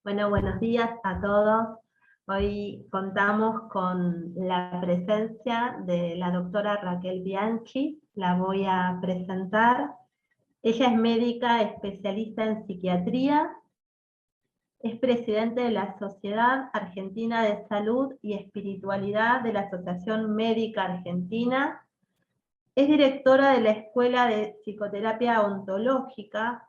Bueno, buenos días a todos. Hoy contamos con la presencia de la doctora Raquel Bianchi. La voy a presentar. Ella es médica especialista en psiquiatría, es presidente de la Sociedad Argentina de Salud y Espiritualidad de la Asociación Médica Argentina, es directora de la Escuela de Psicoterapia Ontológica,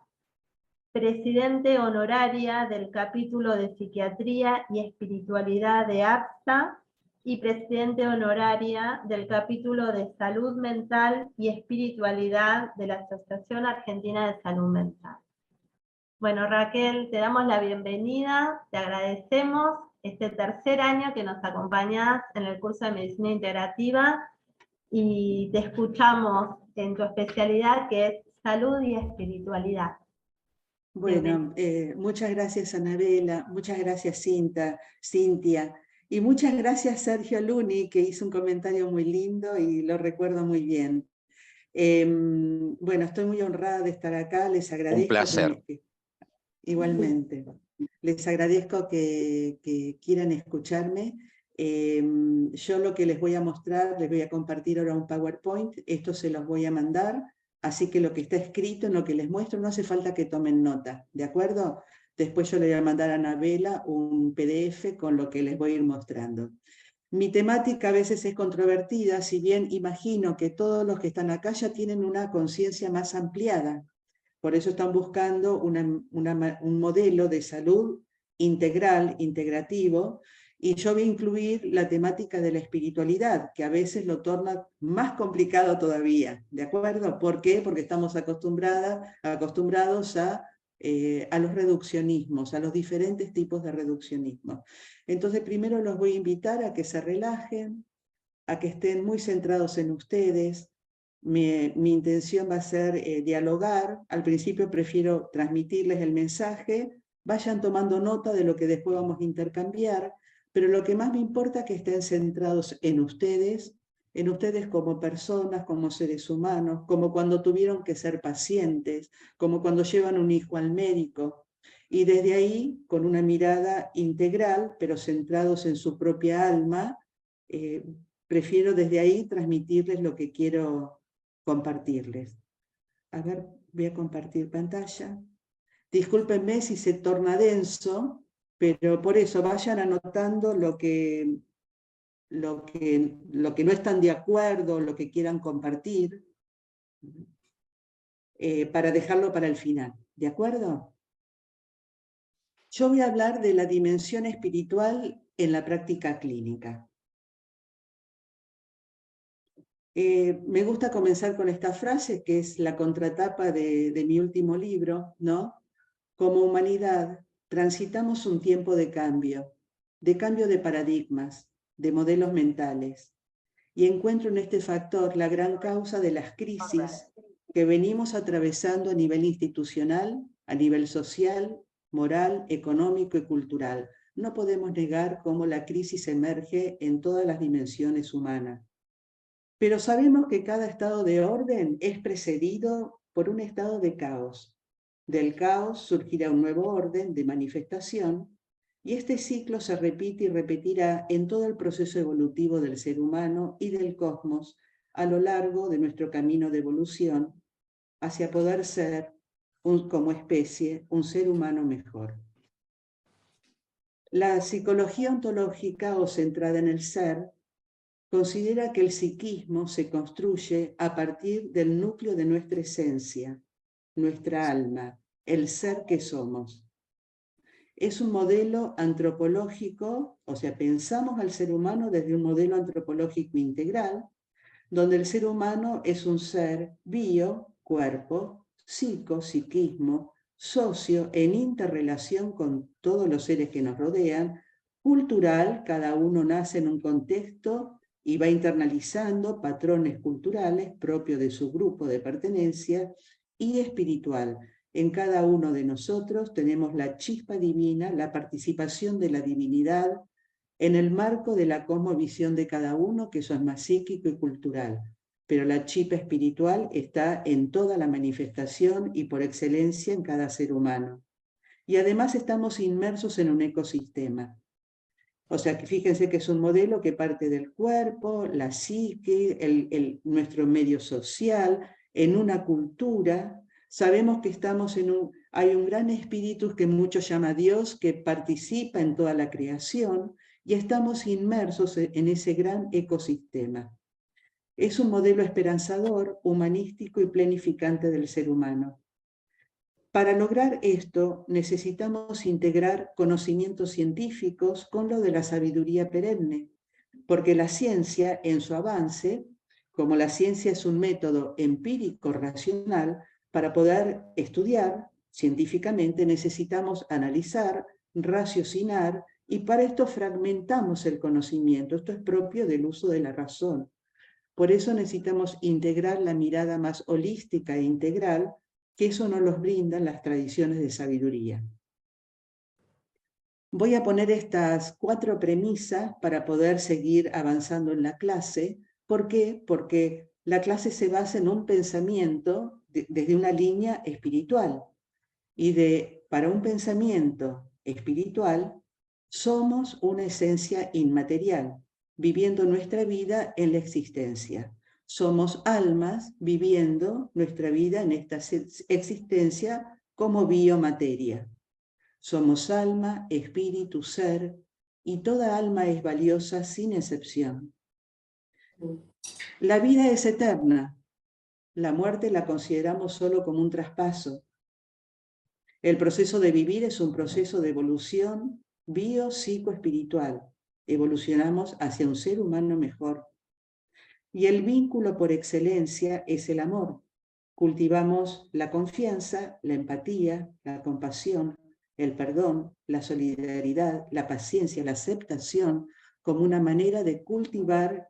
presidente honoraria del capítulo de Psiquiatría y Espiritualidad de APSA y presidente honoraria del capítulo de Salud Mental y Espiritualidad de la Asociación Argentina de Salud Mental. Bueno, Raquel, te damos la bienvenida, te agradecemos este tercer año que nos acompañás en el curso de Medicina Integrativa y te escuchamos en tu especialidad que es Salud y Espiritualidad. Bueno, muchas gracias Anabela, muchas gracias Cintia, y muchas gracias Sergio Luni, que hizo un comentario muy lindo y lo recuerdo muy bien. Bueno, estoy muy honrada de estar acá, les agradezco. Un placer. Igualmente, les agradezco que quieran escucharme. Yo lo que les voy a mostrar, les voy a compartir ahora un PowerPoint, esto se los voy a mandar. Así que lo que está escrito en lo que les muestro no hace falta que tomen nota, ¿de acuerdo? Después yo le voy a mandar a Anabela un PDF con lo que les voy a ir mostrando. Mi temática a veces es controvertida, si bien imagino que todos los que están acá ya tienen una conciencia más ampliada. Por eso están buscando un modelo de salud integral, integrativo, y yo voy a incluir la temática de la espiritualidad, que a veces lo torna más complicado todavía, ¿de acuerdo? ¿Por qué? Porque estamos acostumbrados a los reduccionismos, a los diferentes tipos de reduccionismo. Entonces, primero los voy a invitar a que se relajen, a que estén muy centrados en ustedes. Mi intención va a ser dialogar. Al principio prefiero transmitirles el mensaje, vayan tomando nota de lo que después vamos a intercambiar, pero lo que más me importa es que estén centrados en ustedes como personas, como seres humanos, como cuando tuvieron que ser pacientes, como cuando llevan un hijo al médico, y desde ahí, con una mirada integral, pero centrados en su propia alma, prefiero desde ahí transmitirles lo que quiero compartirles. A ver, voy a compartir pantalla. Discúlpenme si se torna denso, pero por eso vayan anotando lo que no están de acuerdo, lo que quieran compartir, para dejarlo para el final, ¿de acuerdo? Yo voy a hablar de la dimensión espiritual en la práctica clínica. Me gusta comenzar con esta frase, que es la contratapa de mi último libro, ¿no? Como humanidad, transitamos un tiempo de cambio de paradigmas, de modelos mentales, y encuentro en este factor la gran causa de las crisis que venimos atravesando a nivel institucional, a nivel social, moral, económico y cultural. No podemos negar cómo la crisis emerge en todas las dimensiones humanas. Pero sabemos que cada estado de orden es precedido por un estado de caos. Del caos surgirá un nuevo orden de manifestación, y este ciclo se repite y repetirá en todo el proceso evolutivo del ser humano y del cosmos a lo largo de nuestro camino de evolución hacia poder ser, como especie, un ser humano mejor. La psicología ontológica, o centrada en el ser, considera que el psiquismo se construye a partir del núcleo de nuestra esencia, nuestra alma, el ser que somos. Es un modelo antropológico, o sea, pensamos al ser humano desde un modelo antropológico integral, donde el ser humano es un ser bio, cuerpo, psico, psiquismo, socio, en interrelación con todos los seres que nos rodean, cultural, cada uno nace en un contexto y va internalizando patrones culturales propios de su grupo de pertenencia, y espiritual. En cada uno de nosotros tenemos la chispa divina, la participación de la divinidad en el marco de la cosmovisión de cada uno, que eso es más psíquico y cultural. Pero la chispa espiritual está en toda la manifestación y por excelencia en cada ser humano. Y además estamos inmersos en un ecosistema. O sea, que fíjense que es un modelo que parte del cuerpo, la psique, nuestro medio social, en una cultura. Sabemos que estamos hay un gran espíritu que muchos llaman Dios, que participa en toda la creación, y estamos inmersos en ese gran ecosistema. Es un modelo esperanzador, humanístico y planificante del ser humano. Para lograr esto, necesitamos integrar conocimientos científicos con lo de la sabiduría perenne, porque la ciencia, en su avance, como la ciencia es un método empírico racional, para poder estudiar científicamente necesitamos analizar, raciocinar, y para esto fragmentamos el conocimiento. Esto es propio del uso de la razón. Por eso necesitamos integrar la mirada más holística e integral, que eso nos los brindan las tradiciones de sabiduría. Voy a poner estas 4 premisas para poder seguir avanzando en la clase. ¿Por qué? Porque la clase se basa en un pensamiento desde una línea espiritual. Y para un pensamiento espiritual, somos una esencia inmaterial, viviendo nuestra vida en la existencia. Somos almas viviendo nuestra vida en esta existencia como biomateria. Somos alma, espíritu, ser, y toda alma es valiosa sin excepción. La vida es eterna. La muerte la consideramos solo como un traspaso. El proceso de vivir es un proceso de evolución bio-psico-espiritual. Evolucionamos hacia un ser humano mejor. Y el vínculo por excelencia es el amor. Cultivamos la confianza, la empatía, la compasión, el perdón, la solidaridad, la paciencia, la aceptación, como una manera de cultivar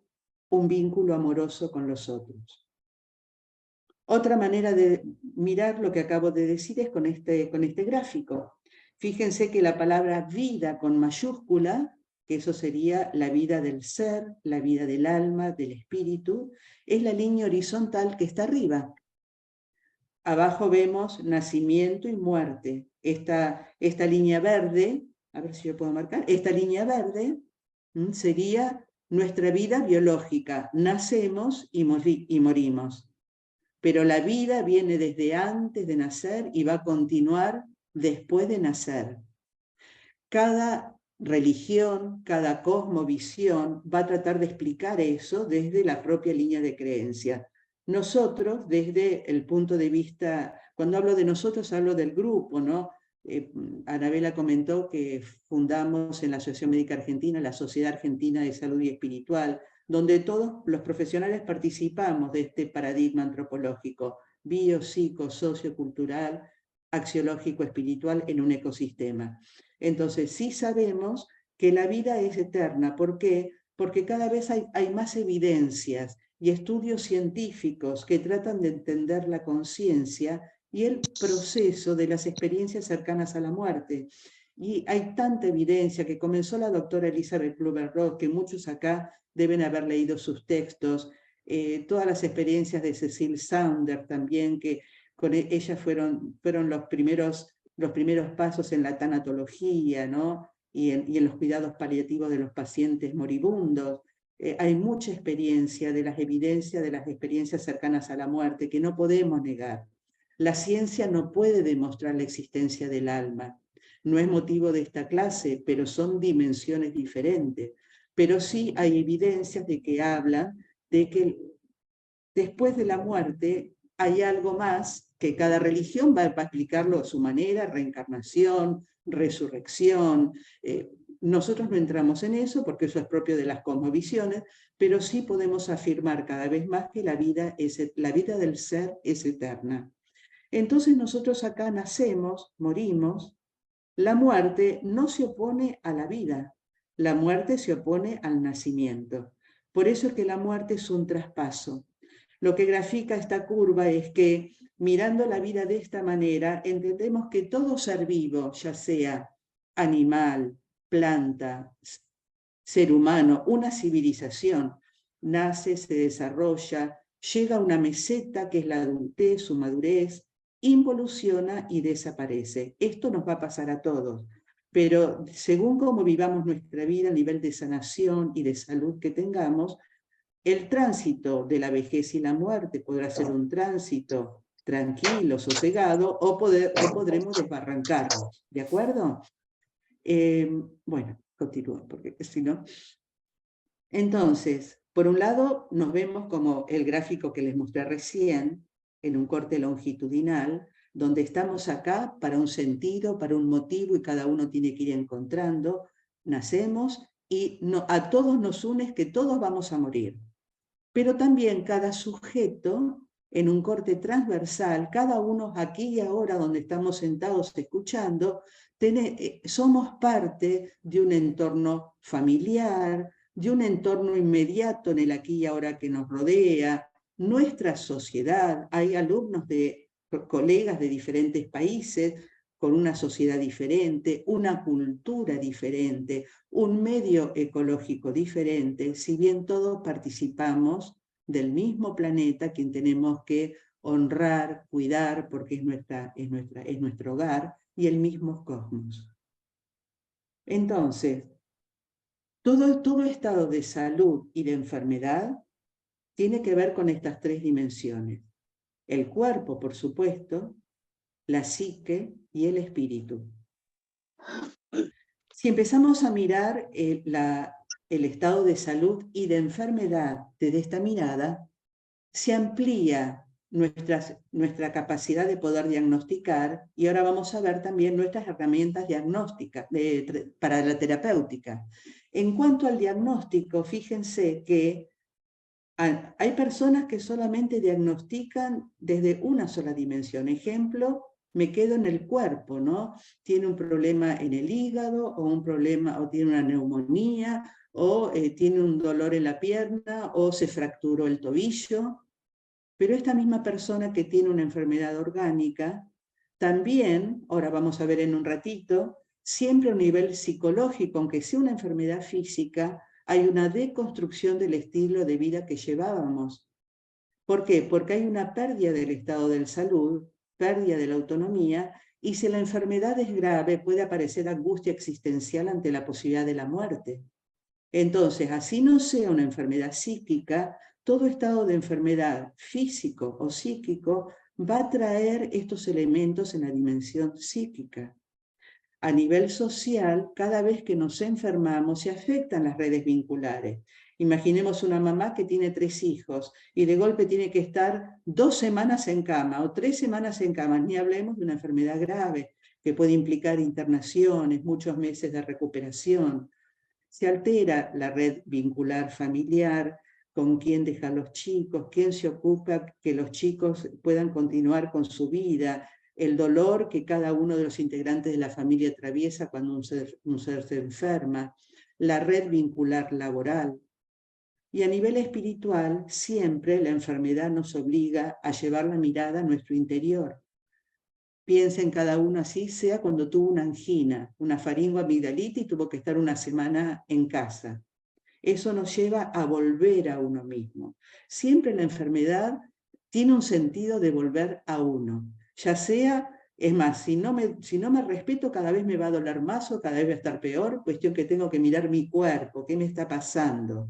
un vínculo amoroso con los otros. Otra manera de mirar lo que acabo de decir es con este gráfico. Fíjense que la palabra vida con mayúscula, que eso sería la vida del ser, la vida del alma, del espíritu, es la línea horizontal que está arriba. Abajo vemos nacimiento y muerte. Esta línea verde, a ver si yo puedo marcar, esta línea verde sería nuestra vida biológica. Nacemos y morimos. Pero la vida viene desde antes de nacer y va a continuar después de nacer. Cada religión, cada cosmovisión va a tratar de explicar eso desde la propia línea de creencia. Nosotros, desde el punto de vista, cuando hablo de nosotros, hablo del grupo, ¿no? Anabela comentó que fundamos en la Asociación Médica Argentina la Sociedad Argentina de Salud y Espiritual, donde todos los profesionales participamos de este paradigma antropológico, bio, psico, sociocultural, axiológico, espiritual en un ecosistema. Entonces sí sabemos que la vida es eterna. ¿Por qué? Porque cada vez hay más evidencias y estudios científicos que tratan de entender la conciencia y el proceso de las experiencias cercanas a la muerte. Y hay tanta evidencia que comenzó la doctora Elizabeth Kubler-Ross, que muchos acá deben haber leído sus textos, todas las experiencias de Cecil Saunders también, que con ella fueron los primeros pasos en la tanatología, ¿no? y en los cuidados paliativos de los pacientes moribundos. Hay mucha experiencia de las evidencias de las experiencias cercanas a la muerte que no podemos negar. La ciencia no puede demostrar la existencia del alma. No es motivo de esta clase, pero son dimensiones diferentes. Pero sí hay evidencias de que hablan de que después de la muerte hay algo más que cada religión va a explicarlo a su manera: reencarnación, resurrección. Nosotros no entramos en eso porque eso es propio de las cosmovisiones, pero sí podemos afirmar cada vez más que la vida del ser es eterna. Entonces nosotros acá nacemos, morimos. La muerte no se opone a la vida, la muerte se opone al nacimiento. Por eso es que la muerte es un traspaso. Lo que grafica esta curva es que, mirando la vida de esta manera, entendemos que todo ser vivo, ya sea animal, planta, ser humano, una civilización, nace, se desarrolla, llega a una meseta que es la adultez, su madurez, involuciona y desaparece. Esto nos va a pasar a todos, pero según cómo vivamos nuestra vida a nivel de sanación y de salud que tengamos, el tránsito de la vejez y la muerte podrá ser un tránsito tranquilo, sosegado, o podremos desbarrancarnos, ¿de acuerdo? Bueno, continúo, porque si no... Entonces, por un lado, nos vemos como el gráfico que les mostré recién, en un corte longitudinal, donde estamos acá para un sentido, para un motivo, y cada uno tiene que ir encontrando. Nacemos y a todos nos une que todos vamos a morir. Pero también cada sujeto, en un corte transversal, cada uno aquí y ahora donde estamos sentados escuchando, somos parte de un entorno familiar, de un entorno inmediato en el aquí y ahora que nos rodea, nuestra sociedad. Hay alumnos colegas de diferentes países con una sociedad diferente, una cultura diferente, un medio ecológico diferente, si bien todos participamos del mismo planeta, quien tenemos que honrar, cuidar, porque es nuestro hogar, y el mismo cosmos. Entonces, todo estado de salud y de enfermedad tiene que ver con estas tres dimensiones. El cuerpo, por supuesto, la psique y el espíritu. Si empezamos a mirar el estado de salud y de enfermedad desde esta mirada, se amplía nuestra capacidad de poder diagnosticar, y ahora vamos a ver también nuestras herramientas diagnósticas para la terapéutica. En cuanto al diagnóstico, fíjense que hay personas que solamente diagnostican desde una sola dimensión. Ejemplo, me quedo en el cuerpo, ¿no? Tiene un problema en el hígado, o tiene una neumonía, o tiene un dolor en la pierna, o se fracturó el tobillo. Pero esta misma persona que tiene una enfermedad orgánica, también, ahora vamos a ver en un ratito, siempre a un nivel psicológico, aunque sea una enfermedad física, hay una deconstrucción del estilo de vida que llevábamos. ¿Por qué? Porque hay una pérdida del estado de salud, pérdida de la autonomía, y si la enfermedad es grave, puede aparecer angustia existencial ante la posibilidad de la muerte. Entonces, así no sea una enfermedad psíquica, todo estado de enfermedad físico o psíquico va a traer estos elementos en la dimensión psíquica. A nivel social, cada vez que nos enfermamos, se afectan las redes vinculares. Imaginemos una mamá que tiene 3 hijos y de golpe tiene que estar 2 semanas en cama o 3 semanas en cama, ni hablemos de una enfermedad grave que puede implicar internaciones, muchos meses de recuperación. Se altera la red vincular familiar, con quién deja a los chicos, quién se ocupa que los chicos puedan continuar con su vida, el dolor que cada uno de los integrantes de la familia atraviesa cuando un ser se enferma, la red vincular laboral. Y a nivel espiritual, siempre la enfermedad nos obliga a llevar la mirada a nuestro interior. Piensen cada uno así, sea cuando tuvo una angina, una faringoamigdalitis y tuvo que estar una semana en casa. Eso nos lleva a volver a uno mismo. Siempre la enfermedad tiene un sentido de volver a uno. Ya sea, es más, si no me respeto, cada vez me va a doler más o cada vez va a estar peor, cuestión que tengo que mirar mi cuerpo, qué me está pasando.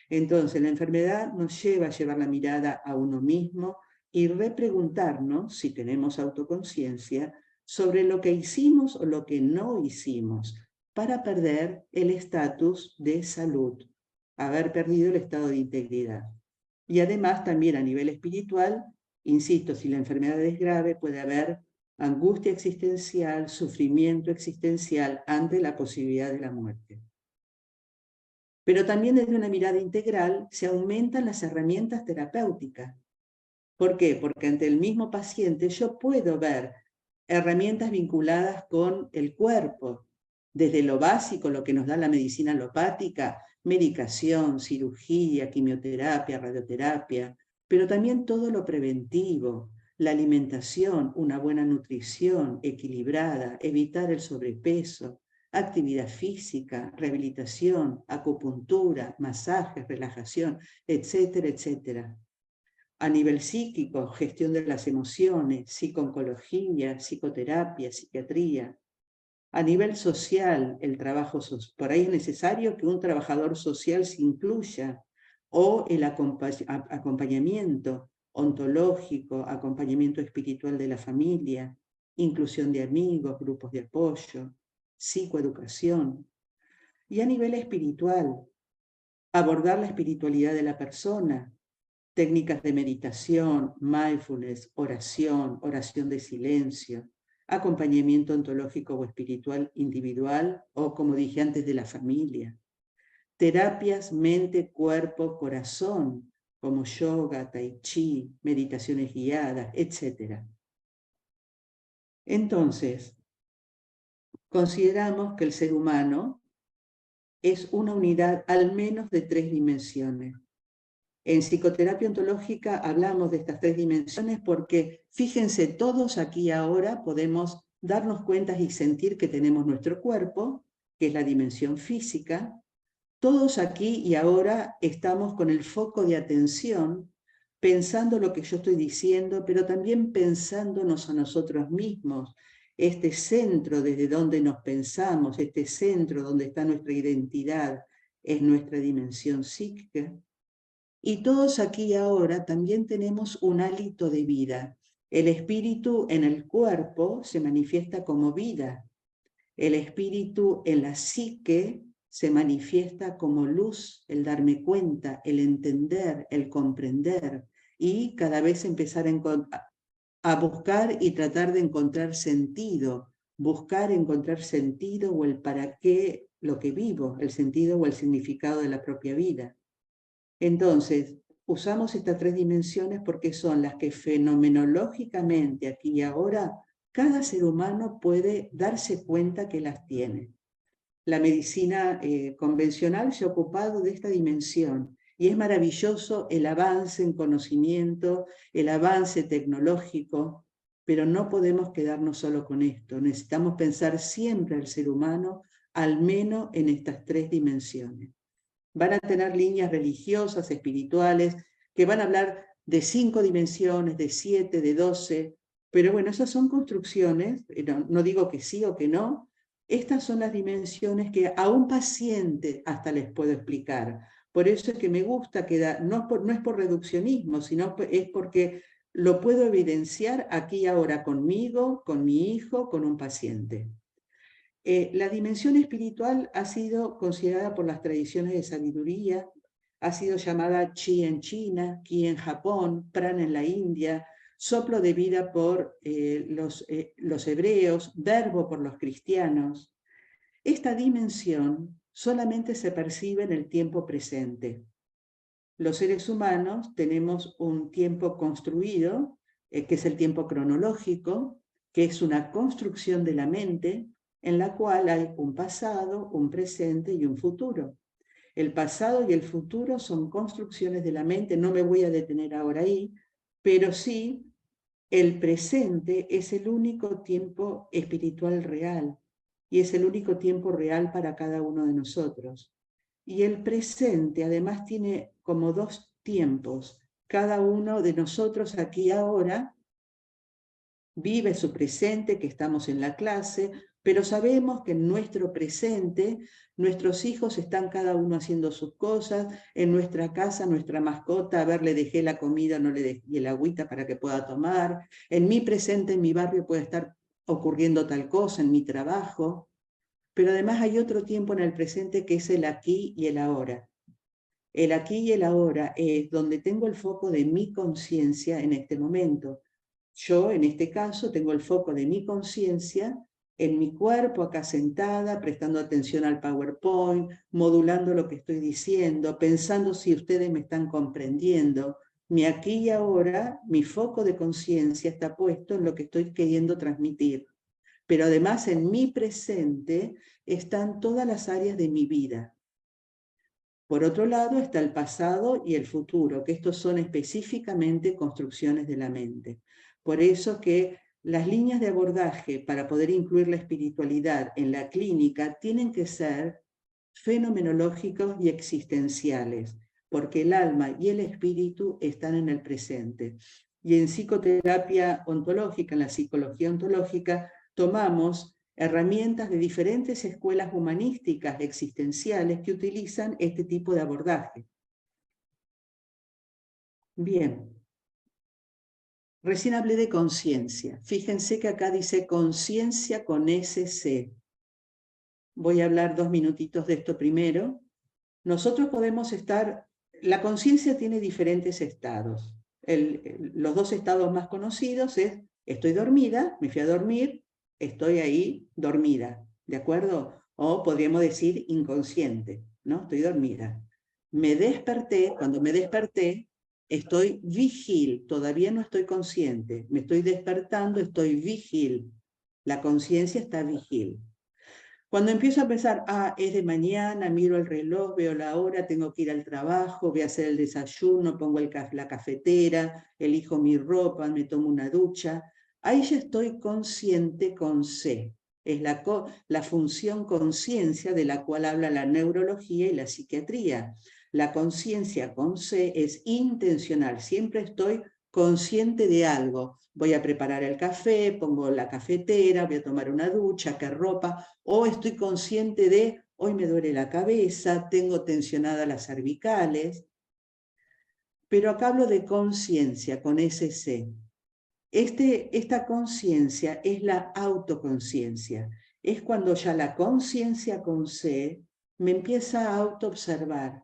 Entonces, la enfermedad nos lleva a llevar la mirada a uno mismo y repreguntarnos, si tenemos autoconciencia, sobre lo que hicimos o lo que no hicimos para perder el estatus de salud, haber perdido el estado de integridad. Y además también a nivel espiritual, insisto, si la enfermedad es grave, puede haber angustia existencial, sufrimiento existencial ante la posibilidad de la muerte. Pero también desde una mirada integral se aumentan las herramientas terapéuticas. ¿Por qué? Porque ante el mismo paciente yo puedo ver herramientas vinculadas con el cuerpo, desde lo básico, lo que nos da la medicina alopática, medicación, cirugía, quimioterapia, radioterapia, pero también todo lo preventivo, la alimentación, una buena nutrición equilibrada, evitar el sobrepeso, actividad física, rehabilitación, acupuntura, masajes, relajación, etcétera, etcétera. A nivel psíquico, gestión de las emociones, psico-oncología, psicoterapia, psiquiatría. A nivel social, el trabajo por ahí es necesario que un trabajador social se incluya, o el acompañamiento ontológico, acompañamiento espiritual de la familia, inclusión de amigos, grupos de apoyo, psicoeducación. Y a nivel espiritual, abordar la espiritualidad de la persona, técnicas de meditación, mindfulness, oración, oración de silencio, acompañamiento ontológico o espiritual individual o, como dije antes, de la familia. Terapias mente, cuerpo, corazón, como yoga, tai chi, meditaciones guiadas, etc. Entonces, consideramos que el ser humano es una unidad al menos de 3 dimensiones. En psicoterapia ontológica hablamos de estas 3 dimensiones porque, fíjense, todos aquí ahora podemos darnos cuenta y sentir que tenemos nuestro cuerpo, que es la dimensión física. Todos aquí y ahora estamos con el foco de atención, pensando lo que yo estoy diciendo, pero también pensándonos a nosotros mismos. Este centro desde donde nos pensamos, este centro donde está nuestra identidad, es nuestra dimensión psíquica. Y todos aquí y ahora también tenemos un hálito de vida. El espíritu en el cuerpo se manifiesta como vida. El espíritu en la psique se manifiesta como luz, el darme cuenta, el entender, el comprender, y cada vez empezar a buscar y tratar de encontrar sentido, buscar encontrar sentido o el para qué lo que vivo, el sentido o el significado de la propia vida. Entonces, usamos estas 3 dimensiones porque son las que fenomenológicamente aquí y ahora cada ser humano puede darse cuenta que las tiene. La medicina convencional se ha ocupado de esta dimensión y es maravilloso el avance en conocimiento, el avance tecnológico, pero no podemos quedarnos solo con esto. Necesitamos pensar siempre al ser humano, al menos en estas 3 dimensiones. Van a tener líneas religiosas, espirituales, que van a hablar de 5 dimensiones, de 7, de 12, pero bueno, esas son construcciones, no digo que sí o que no. Estas son las dimensiones que a un paciente hasta les puedo explicar. Por eso es que me gusta quedar, no es por reduccionismo, sino es porque lo puedo evidenciar aquí y ahora conmigo, con mi hijo, con un paciente. La dimensión espiritual ha sido considerada por las tradiciones de sabiduría, ha sido llamada Chi en China, Qi en Japón, Prana en la India, soplo de vida por los hebreos, verbo por los cristianos. Esta dimensión solamente se percibe en el tiempo presente. Los seres humanos tenemos un tiempo construido, que es el tiempo cronológico, que es una construcción de la mente, en la cual hay un pasado, un presente y un futuro. El pasado y el futuro son construcciones de la mente, no me voy a detener ahora ahí, pero sí, el presente es el único tiempo espiritual real y es el único tiempo real para cada uno de nosotros. Y el presente además tiene como 2 tiempos. Cada uno de nosotros aquí ahora vive su presente, que estamos en la clase, pero sabemos que en nuestro presente nuestros hijos están cada uno haciendo sus cosas, en nuestra casa nuestra mascota, a ver, le dejé la comida, no le dejé el agüita para que pueda tomar, en mi presente, en mi barrio puede estar ocurriendo tal cosa, en mi trabajo, pero además hay otro tiempo en el presente que es el aquí y el ahora. El aquí y el ahora es donde tengo el foco de mi conciencia en este momento. Yo, en este caso, tengo el foco de mi conciencia en mi cuerpo, acá sentada, prestando atención al PowerPoint, modulando lo que estoy diciendo, pensando si ustedes me están comprendiendo. Mi aquí y ahora, mi foco de conciencia está puesto en lo que estoy queriendo transmitir. Pero además, en mi presente están todas las áreas de mi vida. Por otro lado está el pasado y el futuro, que estos son específicamente construcciones de la mente. Por eso que las líneas de abordaje para poder incluir la espiritualidad en la clínica tienen que ser fenomenológicos y existenciales. porque el alma y el espíritu están en el presente. Y en psicoterapia ontológica, en la psicología ontológica, tomamos herramientas de diferentes escuelas humanísticas existenciales que utilizan este tipo de abordaje. Bien. Recién hablé de conciencia. Fíjense que acá dice conciencia con SC. Voy a hablar 2 minutitos de esto primero. Nosotros podemos estar... La conciencia tiene diferentes estados. Los 2 estados más conocidos es estoy dormida, me fui a dormir, estoy ahí dormida, ¿de acuerdo? O podríamos decir inconsciente, ¿no? Estoy dormida. Me desperté, cuando me desperté, estoy vigil, todavía no estoy consciente. Me estoy despertando, estoy vigil. La conciencia está vigil. Cuando empiezo a pensar, es de mañana, miro el reloj, veo la hora, tengo que ir al trabajo, voy a hacer el desayuno, pongo la cafetera, elijo mi ropa, me tomo una ducha, ahí ya estoy consciente con C. Es la función conciencia de la cual habla la neurología y la psiquiatría. La conciencia con C es intencional, siempre estoy consciente de algo. Voy a preparar el café, pongo la cafetera, voy a tomar una ducha, qué ropa, o estoy consciente de, hoy me duele la cabeza, tengo tensionadas las cervicales. Pero acá hablo de conciencia, con SC. Esta conciencia es la autoconciencia. Es cuando ya la conciencia con C me empieza a autoobservar.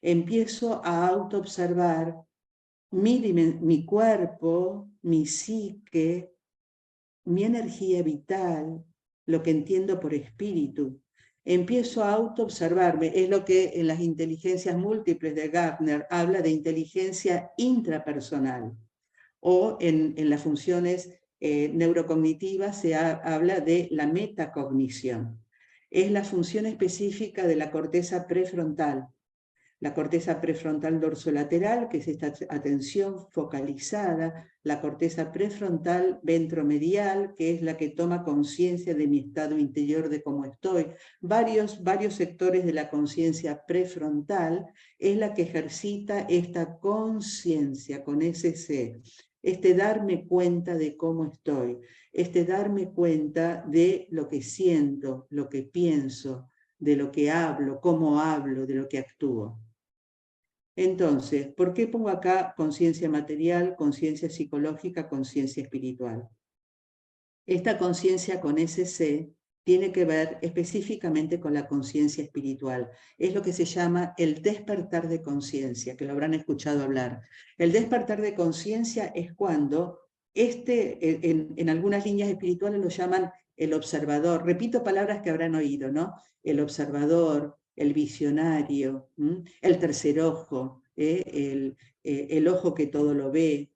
Empiezo a autoobservar mi cuerpo, mi psique, mi energía vital, lo que entiendo por espíritu. Empiezo a autoobservarme, es lo que en las inteligencias múltiples de Gardner habla de inteligencia intrapersonal, o en las funciones neurocognitivas se habla de la metacognición. Es la función específica de la corteza prefrontal. La corteza prefrontal dorsolateral, que es esta atención focalizada, la corteza prefrontal ventromedial, que es la que toma conciencia de mi estado interior, de cómo estoy. Varios sectores de la conciencia prefrontal es la que ejercita esta conciencia con ese C, este darme cuenta de cómo estoy, este darme cuenta de lo que siento, lo que pienso, de lo que hablo, cómo hablo, de lo que actúo. Entonces, ¿por qué pongo acá conciencia material, conciencia psicológica, conciencia espiritual? Esta conciencia con SC tiene que ver específicamente con la conciencia espiritual. Es lo que se llama el despertar de conciencia, que lo habrán escuchado hablar. El despertar de conciencia es cuando, en algunas líneas espirituales lo llaman el observador. Repito palabras que habrán oído, ¿no? El observador, el visionario, el tercer ojo, el ojo que todo lo ve.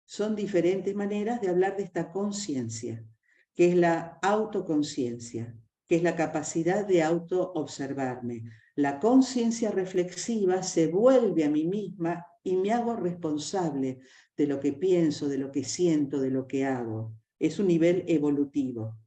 Son diferentes maneras de hablar de esta conciencia, que es la autoconciencia, que es la capacidad de autoobservarme. La conciencia reflexiva se vuelve a mí misma y me hago responsable de lo que pienso, de lo que siento, de lo que hago. Es un nivel evolutivo,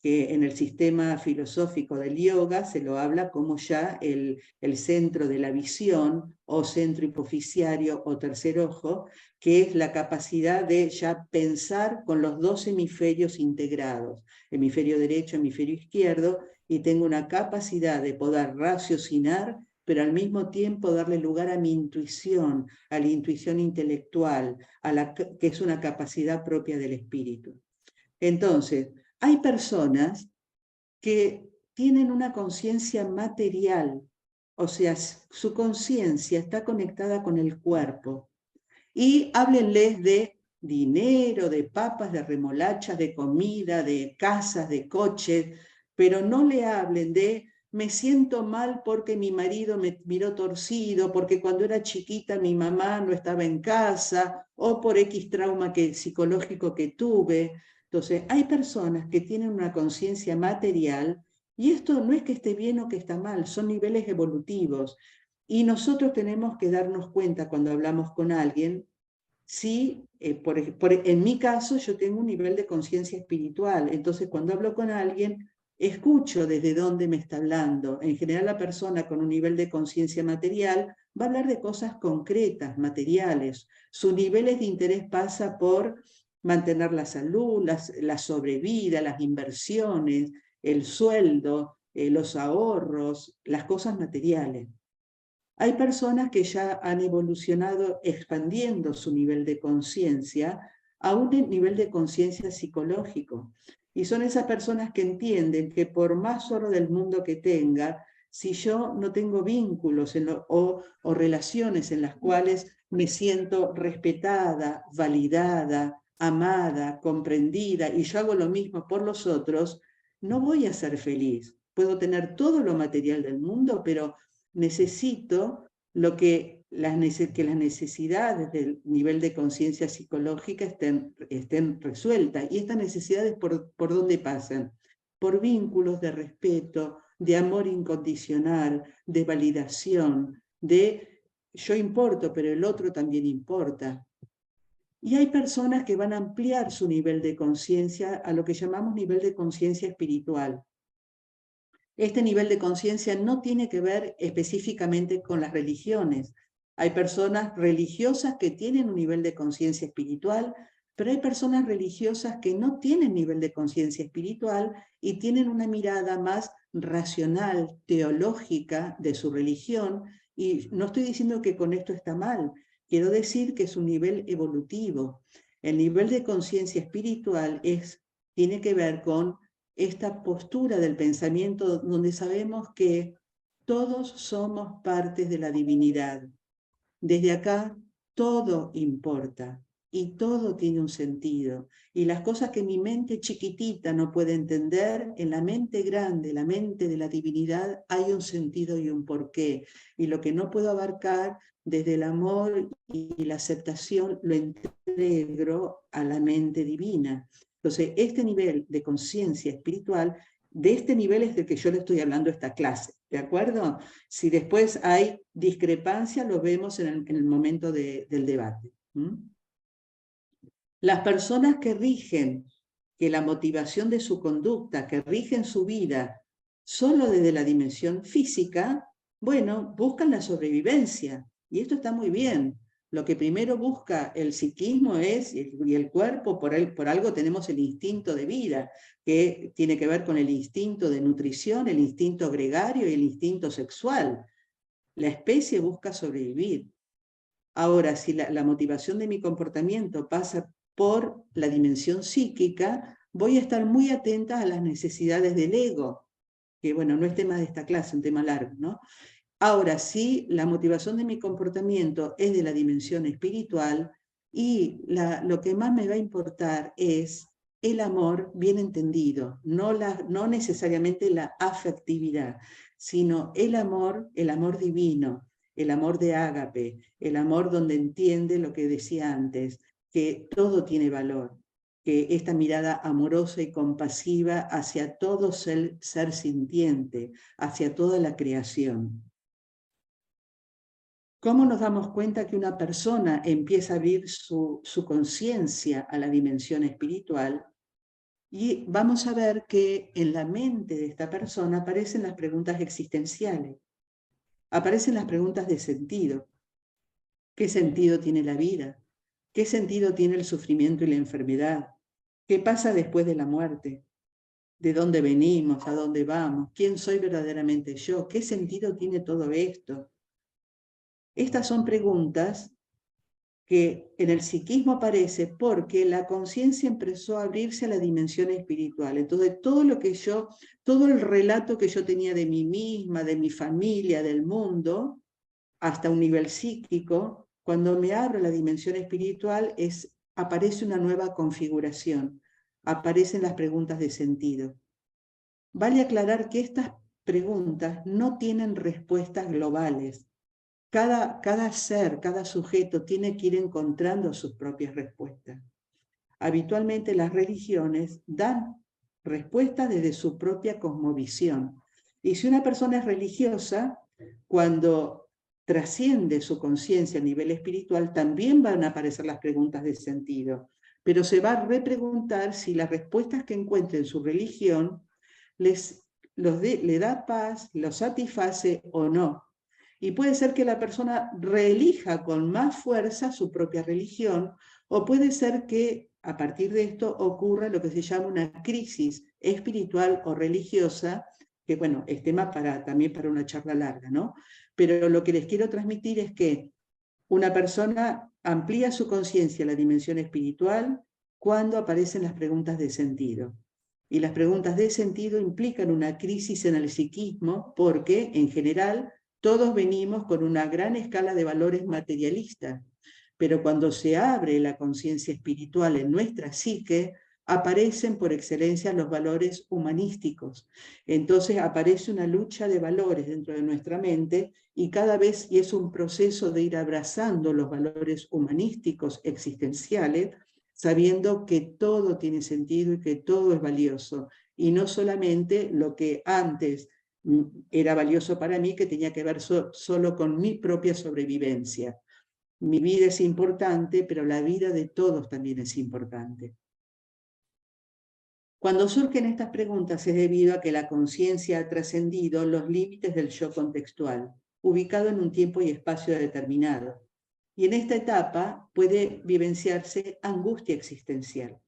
que en el sistema filosófico del yoga se lo habla como ya el centro de la visión, o centro hipoficiario o tercer ojo, que es la capacidad de ya pensar con los 2 hemisferios integrados, hemisferio derecho, hemisferio izquierdo, y tengo una capacidad de poder raciocinar, pero al mismo tiempo darle lugar a mi intuición, a la intuición intelectual, que es una capacidad propia del espíritu. Entonces, hay personas que tienen una conciencia material, o sea, su conciencia está conectada con el cuerpo, y háblenles de dinero, de papas, de remolachas, de comida, de casas, de coches, pero no le hablen de me siento mal porque mi marido me miró torcido, porque cuando era chiquita mi mamá no estaba en casa, o por X trauma psicológico que tuve. Entonces, hay personas que tienen una conciencia material, y esto no es que esté bien o que está mal, son niveles evolutivos. Y nosotros tenemos que darnos cuenta cuando hablamos con alguien, si, en mi caso, yo tengo un nivel de conciencia espiritual. Entonces, cuando hablo con alguien, escucho desde dónde me está hablando. En general la persona con un nivel de conciencia material va a hablar de cosas concretas, materiales. Sus niveles de interés pasa por mantener la salud, la sobrevida, las inversiones, el sueldo, los ahorros, las cosas materiales. Hay personas que ya han evolucionado expandiendo su nivel de conciencia a un nivel de conciencia psicológico. Y son esas personas que entienden que por más oro del mundo que tenga, si yo no tengo vínculos o relaciones en las cuales me siento respetada, validada, amada, comprendida, y yo hago lo mismo por los otros, no voy a ser feliz. Puedo tener todo lo material del mundo, pero necesito que las necesidades del nivel de conciencia psicológica estén resueltas. Y estas necesidades, ¿por dónde pasan? Por vínculos de respeto, de amor incondicional, de validación, de yo importo, pero el otro también importa. Y hay personas que van a ampliar su nivel de conciencia a lo que llamamos nivel de conciencia espiritual. Este nivel de conciencia no tiene que ver específicamente con las religiones. Hay personas religiosas que tienen un nivel de conciencia espiritual, pero hay personas religiosas que no tienen nivel de conciencia espiritual y tienen una mirada más racional, teológica de su religión. Y no estoy diciendo que con esto está mal, quiero decir que es un nivel evolutivo. El nivel de conciencia espiritual tiene que ver con esta postura del pensamiento donde sabemos que todos somos partes de la divinidad. Desde acá todo importa y todo tiene un sentido. Y las cosas que mi mente chiquitita no puede entender, en la mente grande, la mente de la divinidad, hay un sentido y un porqué. Y lo que no puedo abarcar desde el amor y la aceptación, lo integro a la mente divina. Entonces, este nivel de conciencia espiritual, de este nivel es del que yo le estoy hablando esta clase, ¿de acuerdo? Si después hay discrepancia, lo vemos en el momento del debate. Las personas que rigen, que la motivación de su conducta, que rigen su vida solo desde la dimensión física, bueno, buscan la sobrevivencia. Y esto está muy bien. Lo que primero busca el psiquismo y el cuerpo, por algo tenemos el instinto de vida, que tiene que ver con el instinto de nutrición, el instinto gregario y el instinto sexual. La especie busca sobrevivir. Ahora, si la motivación de mi comportamiento pasa por la dimensión psíquica, voy a estar muy atenta a las necesidades del ego, que bueno, no es tema de esta clase, un tema largo, ¿no? Ahora, si la motivación de mi comportamiento es de la dimensión espiritual y lo que más me va a importar es el amor bien entendido, no necesariamente la afectividad, sino el amor divino, el amor de ágape, el amor donde entiende lo que decía antes, que todo tiene valor, que esta mirada amorosa y compasiva hacia todo ser sintiente, hacia toda la creación. ¿Cómo nos damos cuenta que una persona empieza a abrir su conciencia a la dimensión espiritual? Y vamos a ver que en la mente de esta persona aparecen las preguntas existenciales, aparecen las preguntas de sentido. ¿Qué sentido tiene la vida? ¿Qué sentido tiene el sufrimiento y la enfermedad? ¿Qué pasa después de la muerte? ¿De dónde venimos? ¿A dónde vamos? ¿Quién soy verdaderamente yo? ¿Qué sentido tiene todo esto? Estas son preguntas que en el psiquismo aparece porque la conciencia empezó a abrirse a la dimensión espiritual. Entonces, todo el relato que yo tenía de mí misma, de mi familia, del mundo, hasta un nivel psíquico, cuando me abro a la dimensión espiritual, aparece una nueva configuración, aparecen las preguntas de sentido. Vale aclarar que estas preguntas no tienen respuestas globales. Cada ser, cada sujeto tiene que ir encontrando sus propias respuestas. Habitualmente las religiones dan respuestas desde su propia cosmovisión. Y si una persona es religiosa, cuando trasciende su conciencia a nivel espiritual, también van a aparecer las preguntas de sentido. Pero se va a repreguntar si las respuestas que encuentre en su religión le da paz, los satisface o no. Y puede ser que la persona reelija con más fuerza su propia religión, o puede ser que a partir de esto ocurra lo que se llama una crisis espiritual o religiosa, que bueno, es tema también para una charla larga, ¿no? Pero lo que les quiero transmitir es que una persona amplía su conciencia a la dimensión espiritual cuando aparecen las preguntas de sentido. Y las preguntas de sentido implican una crisis en el psiquismo porque, en general, todos venimos con una gran escala de valores materialistas, pero cuando se abre la conciencia espiritual en nuestra psique, aparecen por excelencia los valores humanísticos. Entonces aparece una lucha de valores dentro de nuestra mente y cada vez y es un proceso de ir abrazando los valores humanísticos existenciales, sabiendo que todo tiene sentido y que todo es valioso, y no solamente lo que antes era valioso para mí, que tenía que ver solo con mi propia sobrevivencia. Mi vida es importante, pero la vida de todos también es importante. Cuando surgen estas preguntas es debido a que la conciencia ha trascendido los límites del yo contextual, ubicado en un tiempo y espacio determinado. Y en esta etapa puede vivenciarse angustia existencial.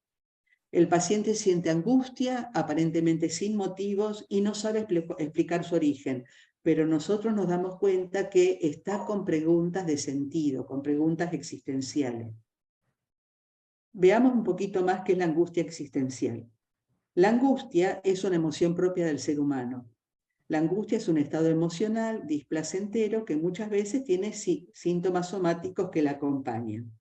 El paciente siente angustia, aparentemente sin motivos, y no sabe explicar su origen, pero nosotros nos damos cuenta que está con preguntas de sentido, con preguntas existenciales. Veamos un poquito más qué es la angustia existencial. La angustia es una emoción propia del ser humano. La angustia es un estado emocional displacentero que muchas veces tiene síntomas somáticos que la acompañan.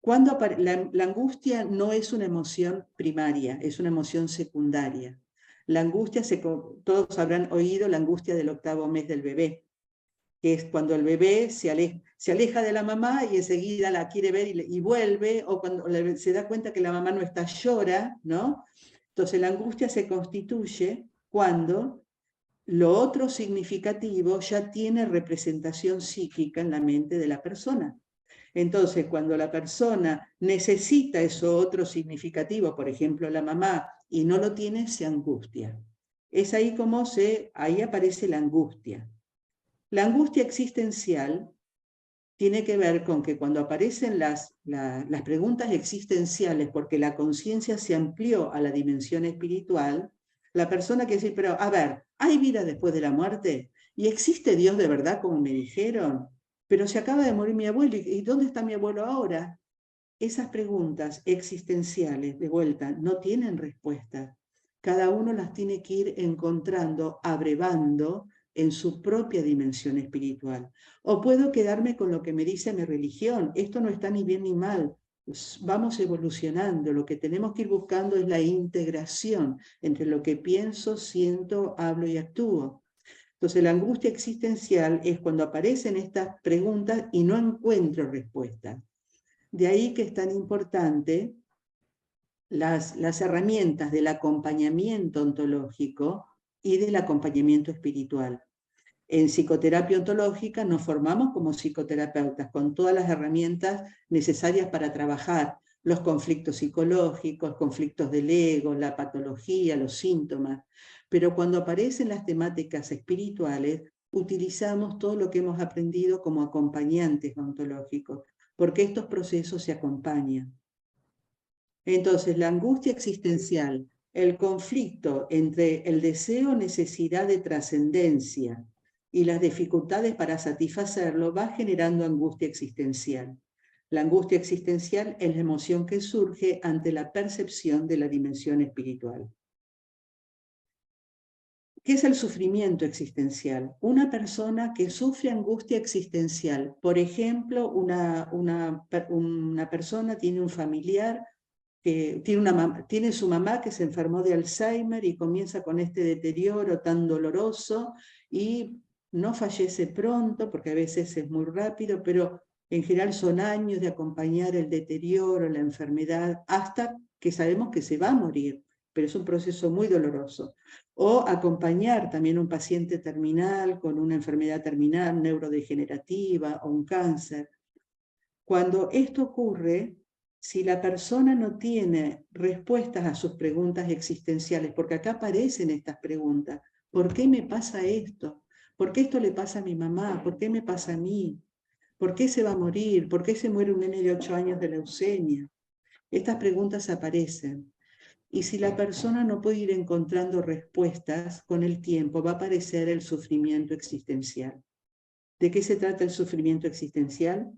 La angustia no es una emoción primaria, es una emoción secundaria. La angustia, todos habrán oído la angustia del 8º mes del bebé, que es cuando el bebé se aleja de la mamá y enseguida la quiere ver y vuelve, o cuando se da cuenta que la mamá no está, llora, ¿no? Entonces la angustia se constituye cuando lo otro significativo ya tiene representación psíquica en la mente de la persona. Entonces, cuando la persona necesita eso otro significativo, por ejemplo la mamá, y no lo tiene, se angustia. Es ahí como ahí aparece la angustia. La angustia existencial tiene que ver con que cuando aparecen las preguntas existenciales, porque la conciencia se amplió a la dimensión espiritual, la persona que dice, pero a ver, ¿hay vida después de la muerte? ¿Y existe Dios de verdad como me dijeron? Pero se acaba de morir mi abuelo, ¿y dónde está mi abuelo ahora? Esas preguntas existenciales, de vuelta, no tienen respuesta. Cada uno las tiene que ir encontrando, abrevando en su propia dimensión espiritual. O puedo quedarme con lo que me dice mi religión. Esto no está ni bien ni mal. Vamos evolucionando. Lo que tenemos que ir buscando es la integración entre lo que pienso, siento, hablo y actúo. Entonces la angustia existencial es cuando aparecen estas preguntas y no encuentro respuesta. De ahí que es tan importante las herramientas del acompañamiento ontológico y del acompañamiento espiritual. En psicoterapia ontológica nos formamos como psicoterapeutas con todas las herramientas necesarias para trabajar los conflictos psicológicos, conflictos del ego, la patología, los síntomas. Pero cuando aparecen las temáticas espirituales, utilizamos todo lo que hemos aprendido como acompañantes ontológicos, porque estos procesos se acompañan. Entonces, la angustia existencial, el conflicto entre el deseo-necesidad de trascendencia y las dificultades para satisfacerlo va generando angustia existencial. La angustia existencial es la emoción que surge ante la percepción de la dimensión espiritual. ¿Qué es el sufrimiento existencial? Una persona que sufre angustia existencial, por ejemplo, una persona tiene un familiar que tiene su mamá que se enfermó de Alzheimer y comienza con este deterioro tan doloroso y no fallece pronto, porque a veces es muy rápido, pero en general son años de acompañar el deterioro, la enfermedad, hasta que sabemos que se va a morir, pero es un proceso muy doloroso. O acompañar también a un paciente terminal con una enfermedad terminal, neurodegenerativa o un cáncer. Cuando esto ocurre, si la persona no tiene respuestas a sus preguntas existenciales, porque acá aparecen estas preguntas, ¿por qué me pasa esto? ¿Por qué esto le pasa a mi mamá? ¿Por qué me pasa a mí? ¿Por qué se va a morir? ¿Por qué se muere un nene de 8 años de leucemia? Estas preguntas aparecen. Y si la persona no puede ir encontrando respuestas, con el tiempo va a aparecer el sufrimiento existencial. ¿De qué se trata el sufrimiento existencial?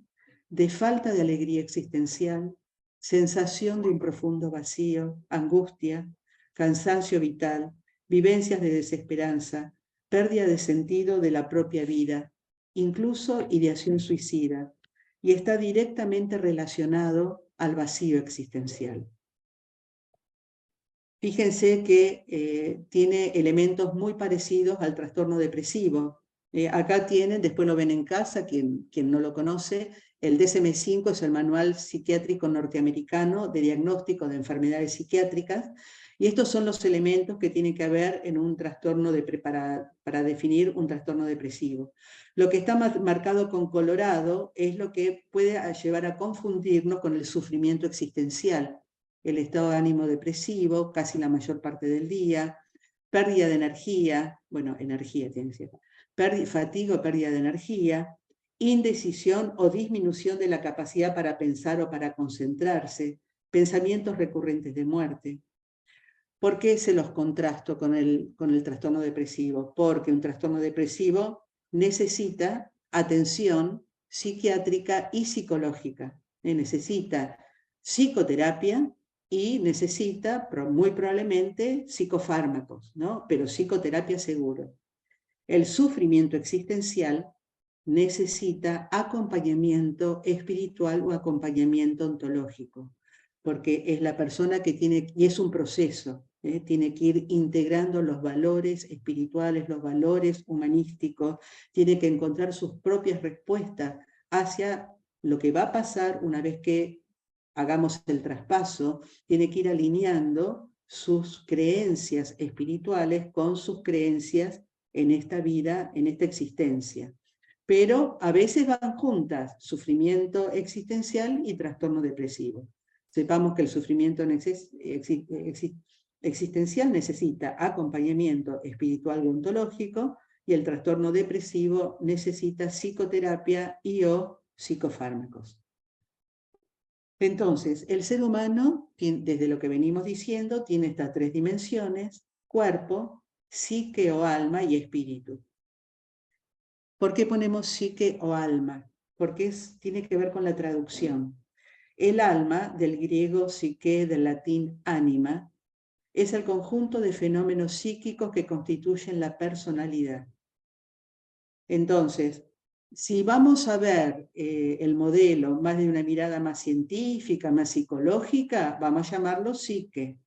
De falta de alegría existencial, sensación de un profundo vacío, angustia, cansancio vital, vivencias de desesperanza, pérdida de sentido de la propia vida, incluso ideación suicida, y está directamente relacionado al vacío existencial. Fíjense que tiene elementos muy parecidos al trastorno depresivo. Acá tienen, después lo ven en casa, quien no lo conoce, el DSM-5 es el Manual Psiquiátrico Norteamericano de Diagnóstico de Enfermedades Psiquiátricas, y estos son los elementos que tiene que haber en un trastorno para definir un trastorno depresivo. Lo que está marcado con colorado es lo que puede llevar a confundirnos con el sufrimiento existencial, el estado de ánimo depresivo, casi la mayor parte del día, pérdida de energía, bueno, energía tiene que ser, fatiga o pérdida de energía, indecisión o disminución de la capacidad para pensar o para concentrarse, pensamientos recurrentes de muerte. ¿Por qué se los contrasto con el trastorno depresivo? Porque un trastorno depresivo necesita atención psiquiátrica y psicológica. Necesita psicoterapia y necesita, muy probablemente, psicofármacos, ¿no? Pero psicoterapia seguro. El sufrimiento existencial necesita acompañamiento espiritual o acompañamiento ontológico, porque es la persona que tiene, y es un proceso, tiene que ir integrando los valores espirituales, los valores humanísticos, tiene que encontrar sus propias respuestas hacia lo que va a pasar una vez que hagamos el traspaso, tiene que ir alineando sus creencias espirituales con sus creencias en esta vida, en esta existencia. Pero a veces van juntas, sufrimiento existencial y trastorno depresivo. Sepamos que el sufrimiento existencial necesita acompañamiento espiritual y ontológico, y el trastorno depresivo necesita psicoterapia y o psicofármacos. Entonces, el ser humano, desde lo que venimos diciendo, tiene estas tres dimensiones: cuerpo, psique o alma y espíritu. ¿Por qué ponemos psique o alma? Porque tiene que ver con la traducción. El alma, del griego psique, del latín anima, es el conjunto de fenómenos psíquicos que constituyen la personalidad. Entonces, si vamos a ver el modelo más de una mirada más científica, más psicológica, vamos a llamarlo psique.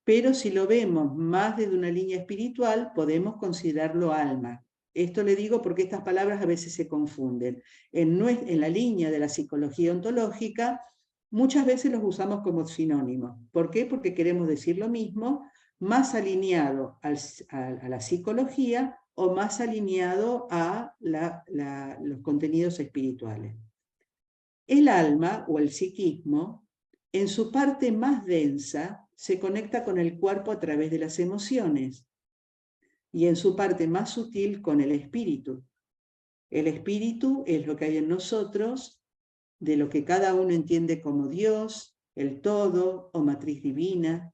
Pero si lo vemos más desde una línea espiritual, podemos considerarlo alma. Esto le digo porque estas palabras a veces se confunden. En la línea de la psicología ontológica, muchas veces los usamos como sinónimos. ¿Por qué? Porque queremos decir lo mismo, más alineado a la psicología o más alineado a los contenidos espirituales. El alma o el psiquismo, en su parte más densa, se conecta con el cuerpo a través de las emociones, y en su parte más sutil con el espíritu. El espíritu es lo que hay en nosotros, de lo que cada uno entiende como Dios, el todo o matriz divina.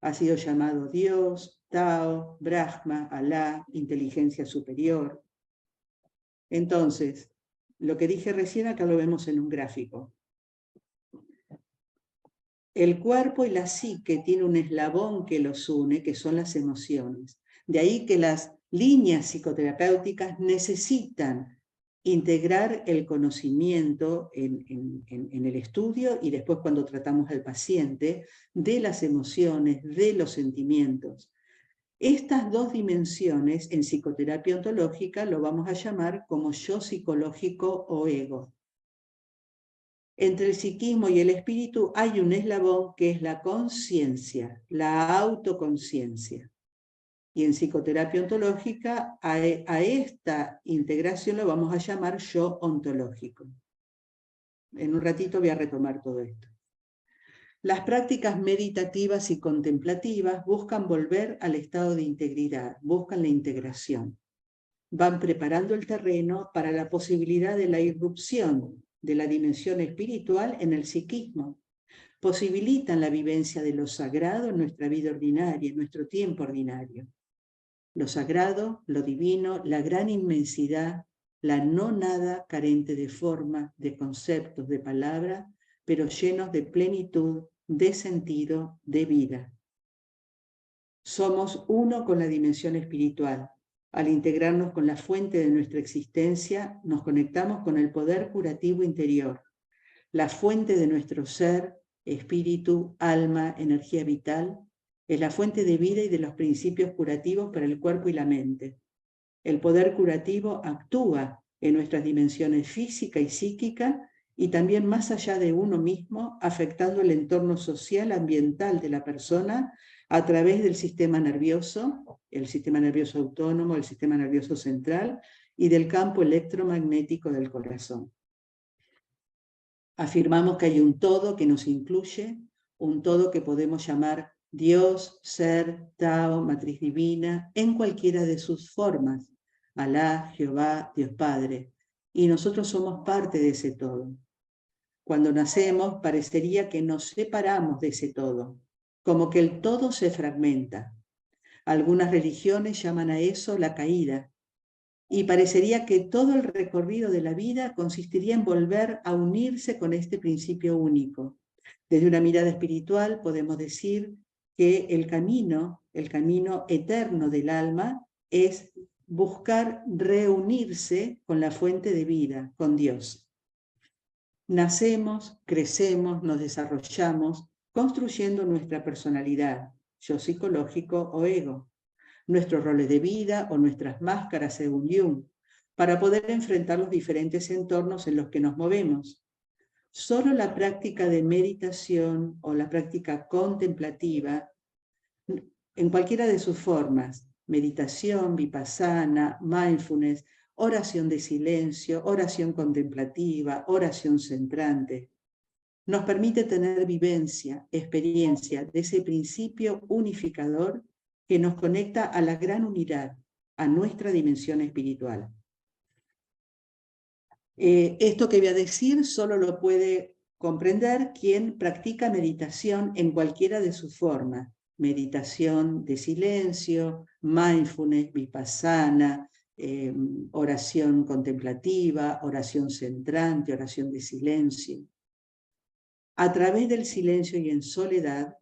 Ha sido llamado Dios, Tao, Brahma, Alá, inteligencia superior. Entonces, lo que dije recién acá lo vemos en un gráfico. El cuerpo y la psique tienen un eslabón que los une, que son las emociones. De ahí que las líneas psicoterapéuticas necesitan integrar el conocimiento en el estudio y después cuando tratamos al paciente de las emociones, de los sentimientos. Estas dos dimensiones en psicoterapia ontológica lo vamos a llamar como yo psicológico o ego. Entre el psiquismo y el espíritu hay un eslabón que es la conciencia, la autoconciencia. Y en psicoterapia ontológica a esta integración lo vamos a llamar yo ontológico. En un ratito voy a retomar todo esto. Las prácticas meditativas y contemplativas buscan volver al estado de integridad, buscan la integración. Van preparando el terreno para la posibilidad de la irrupción de la dimensión espiritual en el psiquismo. Posibilitan la vivencia de lo sagrado en nuestra vida ordinaria, en nuestro tiempo ordinario. Lo sagrado, lo divino, la gran inmensidad, la no nada carente de forma, de conceptos, de palabra, pero llenos de plenitud, de sentido, de vida. Somos uno con la dimensión espiritual. Al integrarnos con la fuente de nuestra existencia, nos conectamos con el poder curativo interior, la fuente de nuestro ser, espíritu, alma, energía vital, es la fuente de vida y de los principios curativos para el cuerpo y la mente. El poder curativo actúa en nuestras dimensiones física y psíquica y también más allá de uno mismo, afectando el entorno social, ambiental de la persona a través del sistema nervioso, el sistema nervioso autónomo, el sistema nervioso central y del campo electromagnético del corazón. Afirmamos que hay un todo que nos incluye, un todo que podemos llamar Dios, Ser, Tao, Matriz Divina, en cualquiera de sus formas, Alá, Jehová, Dios Padre, y nosotros somos parte de ese todo. Cuando nacemos parecería que nos separamos de ese todo, como que el todo se fragmenta. Algunas religiones llaman a eso la caída, y parecería que todo el recorrido de la vida consistiría en volver a unirse con este principio único. Desde una mirada espiritual podemos decir que el camino eterno del alma es buscar reunirse con la fuente de vida, con Dios. Nacemos, crecemos, nos desarrollamos, construyendo nuestra personalidad, yo psicológico o ego, nuestros roles de vida o nuestras máscaras según Jung, para poder enfrentar los diferentes entornos en los que nos movemos. Solo la práctica de meditación o la práctica contemplativa, en cualquiera de sus formas, meditación, vipassana, mindfulness, oración de silencio, oración contemplativa, oración centrante, nos permite tener vivencia, experiencia de ese principio unificador que nos conecta a la gran unidad, a nuestra dimensión espiritual. Esto que voy a decir solo lo puede comprender quien practica meditación en cualquiera de sus formas. Meditación de silencio, mindfulness, vipassana, oración contemplativa, oración centrante, oración de silencio. A través del silencio y en soledad,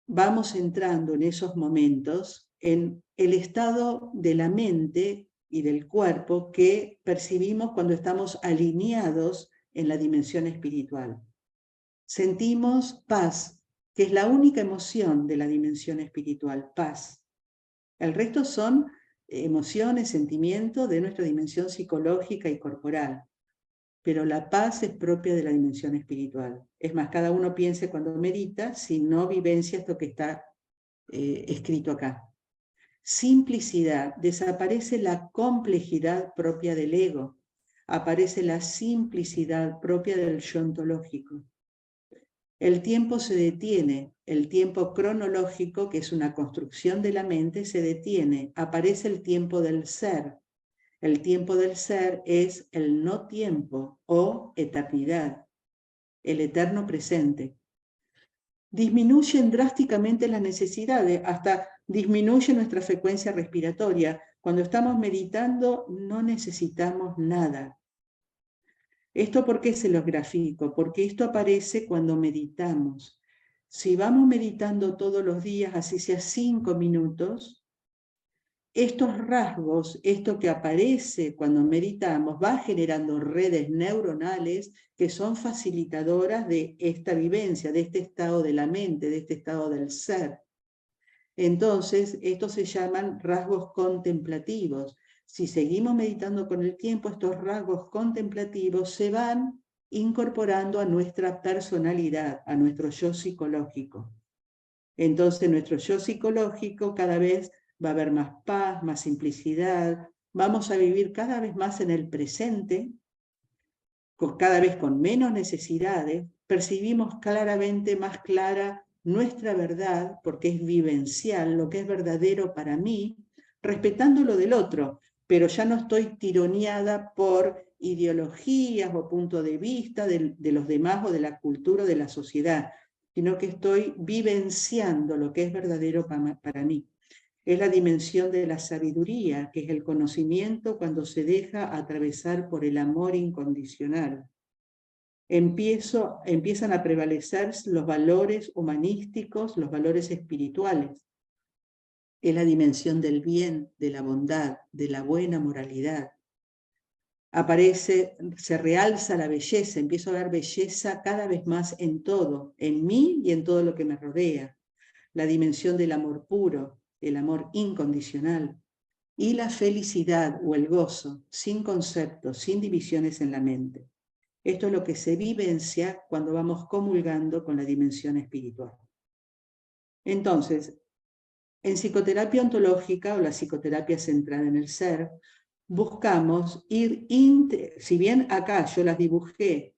vamos entrando en esos momentos en el estado de la mente y del cuerpo que percibimos cuando estamos alineados en la dimensión espiritual. Sentimos paz, que es la única emoción de la dimensión espiritual, paz. El resto son emociones, sentimientos de nuestra dimensión psicológica y corporal. Pero la paz es propia de la dimensión espiritual. Es más, cada uno piense cuando medita, si no vivencia esto que está escrito acá. Simplicidad, desaparece la complejidad propia del ego, aparece la simplicidad propia del yo ontológico. El tiempo se detiene, el tiempo cronológico, que es una construcción de la mente, se detiene, aparece el tiempo del ser. El tiempo del ser es el no tiempo o eternidad, el eterno presente. Disminuyen drásticamente las necesidades, hasta disminuye nuestra frecuencia respiratoria. Cuando estamos meditando no necesitamos nada. ¿Esto por qué se los grafico? Porque esto aparece cuando meditamos. Si vamos meditando todos los días, así sea 5 minutos, estos rasgos, esto que aparece cuando meditamos, va generando redes neuronales que son facilitadoras de esta vivencia, de este estado de la mente, de este estado del ser. Entonces, estos se llaman rasgos contemplativos. Si seguimos meditando con el tiempo, estos rasgos contemplativos se van incorporando a nuestra personalidad, a nuestro yo psicológico. Entonces, nuestro yo psicológico cada vez va a haber más paz, más simplicidad, vamos a vivir cada vez más en el presente, cada vez con menos necesidades, percibimos claramente, más clara, nuestra verdad, porque es vivencial, lo que es verdadero para mí, respetando lo del otro, pero ya no estoy tironeada por ideologías o punto de vista de los demás o de la cultura o de la sociedad, sino que estoy vivenciando lo que es verdadero para mí. Es la dimensión de la sabiduría, que es el conocimiento cuando se deja atravesar por el amor incondicional. Empiezan a prevalecer los valores humanísticos, los valores espirituales. Es la dimensión del bien, de la bondad, de la buena moralidad. Se realza la belleza, empiezo a ver belleza cada vez más en todo, en mí y en todo lo que me rodea. La dimensión del amor puro, el amor incondicional, y la felicidad o el gozo, sin conceptos, sin divisiones en la mente. Esto es lo que se vivencia cuando vamos comulgando con la dimensión espiritual. Entonces, en psicoterapia ontológica o la psicoterapia centrada en el ser, buscamos ir, si bien acá yo las dibujé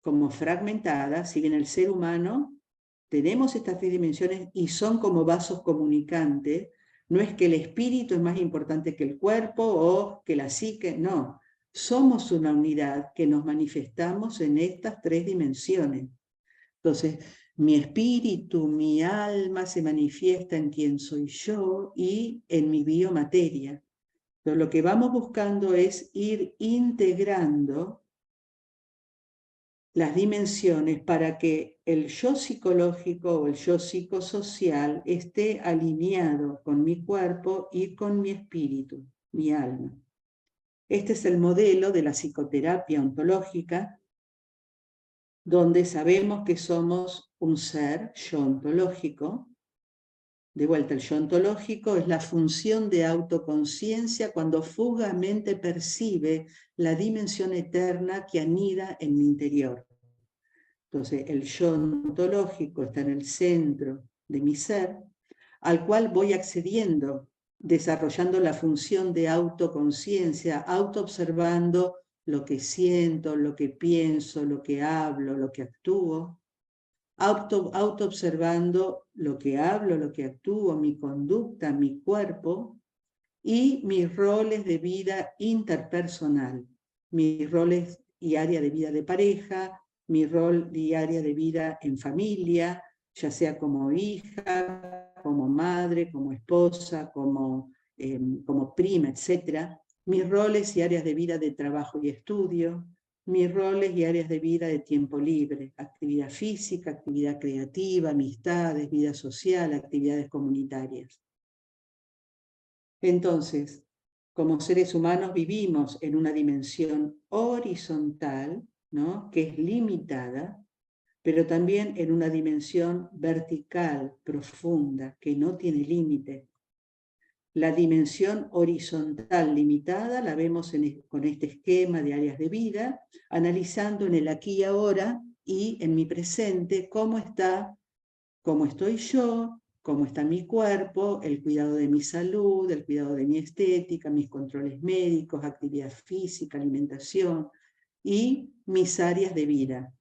como fragmentadas, si bien el ser humano tenemos estas 3 dimensiones y son como vasos comunicantes, no es que el espíritu es más importante que el cuerpo o que la psique, no. Somos una unidad que nos manifestamos en estas 3 dimensiones. Entonces, mi espíritu, mi alma se manifiesta en quién soy yo y en mi biomateria. Entonces, lo que vamos buscando es ir integrando las dimensiones para que el yo psicológico o el yo psicosocial esté alineado con mi cuerpo y con mi espíritu, mi alma. Este es el modelo de la psicoterapia ontológica, donde sabemos que somos un ser, yo ontológico. De vuelta, el yo ontológico es la función de autoconciencia cuando fugazmente percibe la dimensión eterna que anida en mi interior. Entonces, el yo ontológico está en el centro de mi ser, al cual voy accediendo, desarrollando la función de autoconciencia, autoobservando lo que siento, lo que pienso, lo que hablo, lo que actúo, autoobservando lo que hablo, lo que actúo, mi conducta, mi cuerpo y mis roles de vida interpersonal, mis roles y área de vida de pareja, mi rol y área de vida en familia, ya sea como hija, como madre, como esposa, como prima, etc. Mis roles y áreas de vida de trabajo y estudio, mis roles y áreas de vida de tiempo libre, actividad física, actividad creativa, amistades, vida social, actividades comunitarias. Entonces, como seres humanos vivimos en una dimensión horizontal, ¿no?, que es limitada, pero también en una dimensión vertical, profunda, que no tiene límite. La dimensión horizontal limitada la vemos con este esquema de áreas de vida, analizando en el aquí y ahora y en mi presente cómo estoy yo, cómo está mi cuerpo, el cuidado de mi salud, el cuidado de mi estética, mis controles médicos, actividad física, alimentación y mis áreas de vida.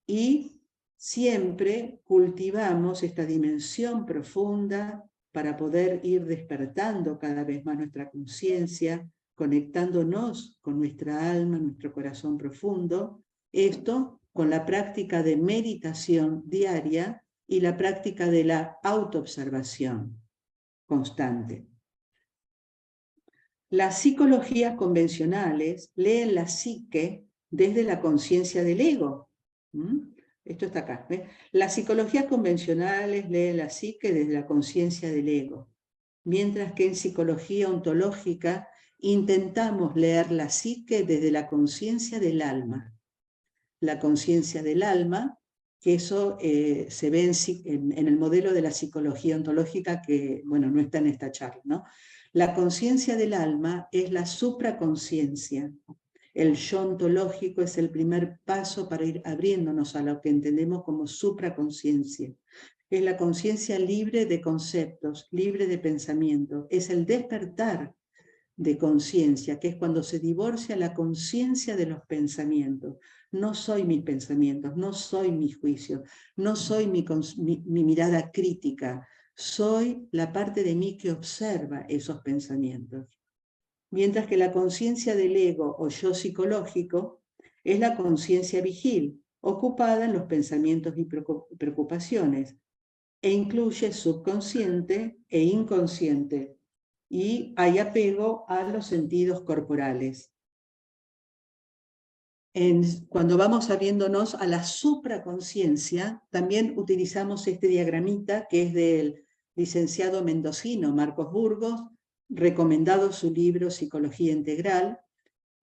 Y siempre cultivamos esta dimensión profunda para poder ir despertando cada vez más nuestra conciencia, conectándonos con nuestra alma, nuestro corazón profundo. Esto con la práctica de meditación diaria y la práctica de la autoobservación constante. Las psicologías convencionales leen la psique desde la conciencia del ego. Esto está acá. ¿Ves? Las psicologías convencionales leen la psique desde la conciencia del ego, mientras que en psicología ontológica intentamos leer la psique desde la conciencia del alma. La conciencia del alma, que eso se ve en el modelo de la psicología ontológica que, bueno, no está en esta charla, ¿no? La conciencia del alma es la supraconciencia. El yo ontológico es el primer paso para ir abriéndonos a lo que entendemos como supraconciencia. Es la conciencia libre de conceptos, libre de pensamiento. Es el despertar de conciencia, que es cuando se divorcia la conciencia de los pensamientos. No soy mis pensamientos, no soy mis juicios, no soy mi mirada crítica, soy la parte de mí que observa esos pensamientos. Mientras que la conciencia del ego o yo psicológico es la conciencia vigil, ocupada en los pensamientos y preocupaciones, e incluye subconsciente e inconsciente, y hay apego a los sentidos corporales. Cuando vamos abriéndonos a la supraconciencia, también utilizamos este diagramita que es del licenciado mendocino Marcos Burgos, recomendado su libro Psicología Integral,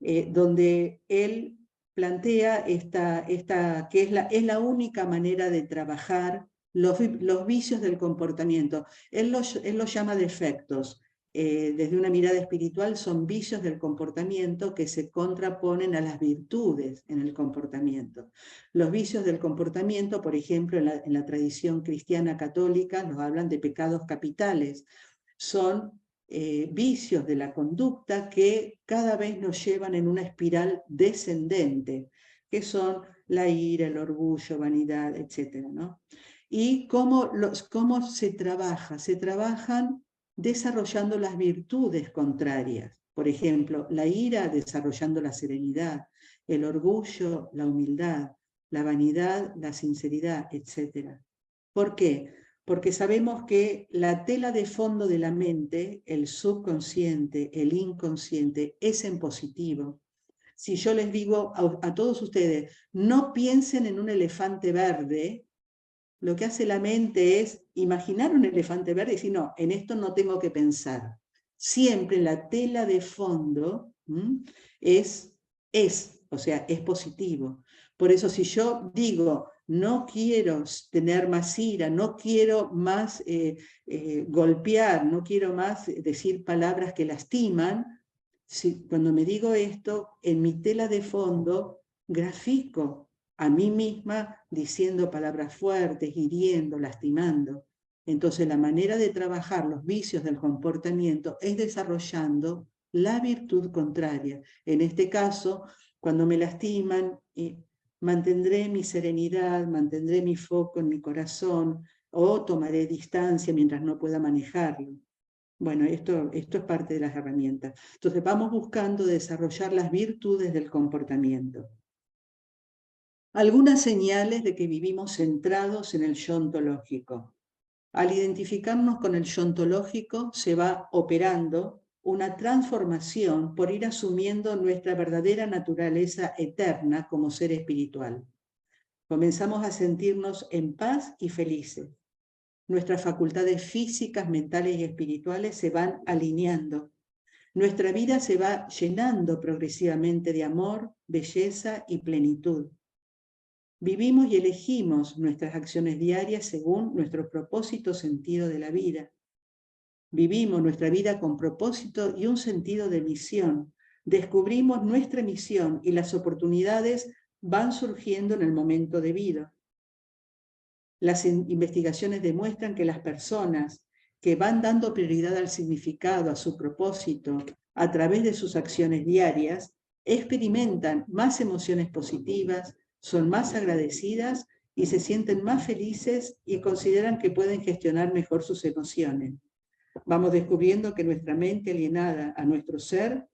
donde él plantea que es la única manera de trabajar los vicios del comportamiento. Él los llama defectos. Desde una mirada espiritual son vicios del comportamiento que se contraponen a las virtudes en el comportamiento. Los vicios del comportamiento, por ejemplo, en la tradición cristiana católica, nos hablan de pecados capitales. Son vicios de la conducta que cada vez nos llevan en una espiral descendente, que son la ira, el orgullo, vanidad, etc., ¿no? Y cómo se trabaja. Se trabajan desarrollando las virtudes contrarias. Por ejemplo, la ira desarrollando la serenidad, el orgullo, la humildad, la vanidad, la sinceridad, etc. ¿Por qué? Porque sabemos que la tela de fondo de la mente, el subconsciente, el inconsciente, es en positivo. Si yo les digo a todos ustedes, no piensen en un elefante verde, lo que hace la mente es imaginar un elefante verde y decir, no, en esto no tengo que pensar. Siempre la tela de fondo es, o sea, es positivo. Por eso si yo digo, no quiero tener más ira, no quiero más golpear, no quiero más decir palabras que lastiman, cuando me digo esto, en mi tela de fondo grafico a mí misma diciendo palabras fuertes, hiriendo, lastimando. Entonces la manera de trabajar los vicios del comportamiento es desarrollando la virtud contraria. En este caso, cuando me lastiman, mantendré mi serenidad, mantendré mi foco en mi corazón o tomaré distancia mientras no pueda manejarlo. Bueno, esto es parte de las herramientas. Entonces vamos buscando desarrollar las virtudes del comportamiento. Algunas señales de que vivimos centrados en el yo ontológico. Al identificarnos con el yo ontológico se va operando una transformación por ir asumiendo nuestra verdadera naturaleza eterna como ser espiritual. Comenzamos a sentirnos en paz y felices. Nuestras facultades físicas, mentales y espirituales se van alineando. Nuestra vida se va llenando progresivamente de amor, belleza y plenitud. Vivimos y elegimos nuestras acciones diarias según nuestro propósito sentido de la vida. Vivimos nuestra vida con propósito y un sentido de misión. Descubrimos nuestra misión y las oportunidades van surgiendo en el momento debido. Las investigaciones demuestran que las personas que van dando prioridad al significado, a su propósito, a través de sus acciones diarias, experimentan más emociones positivas, son más agradecidas y se sienten más felices y consideran que pueden gestionar mejor sus emociones. Vamos descubriendo que nuestra mente alineada a nuestro ser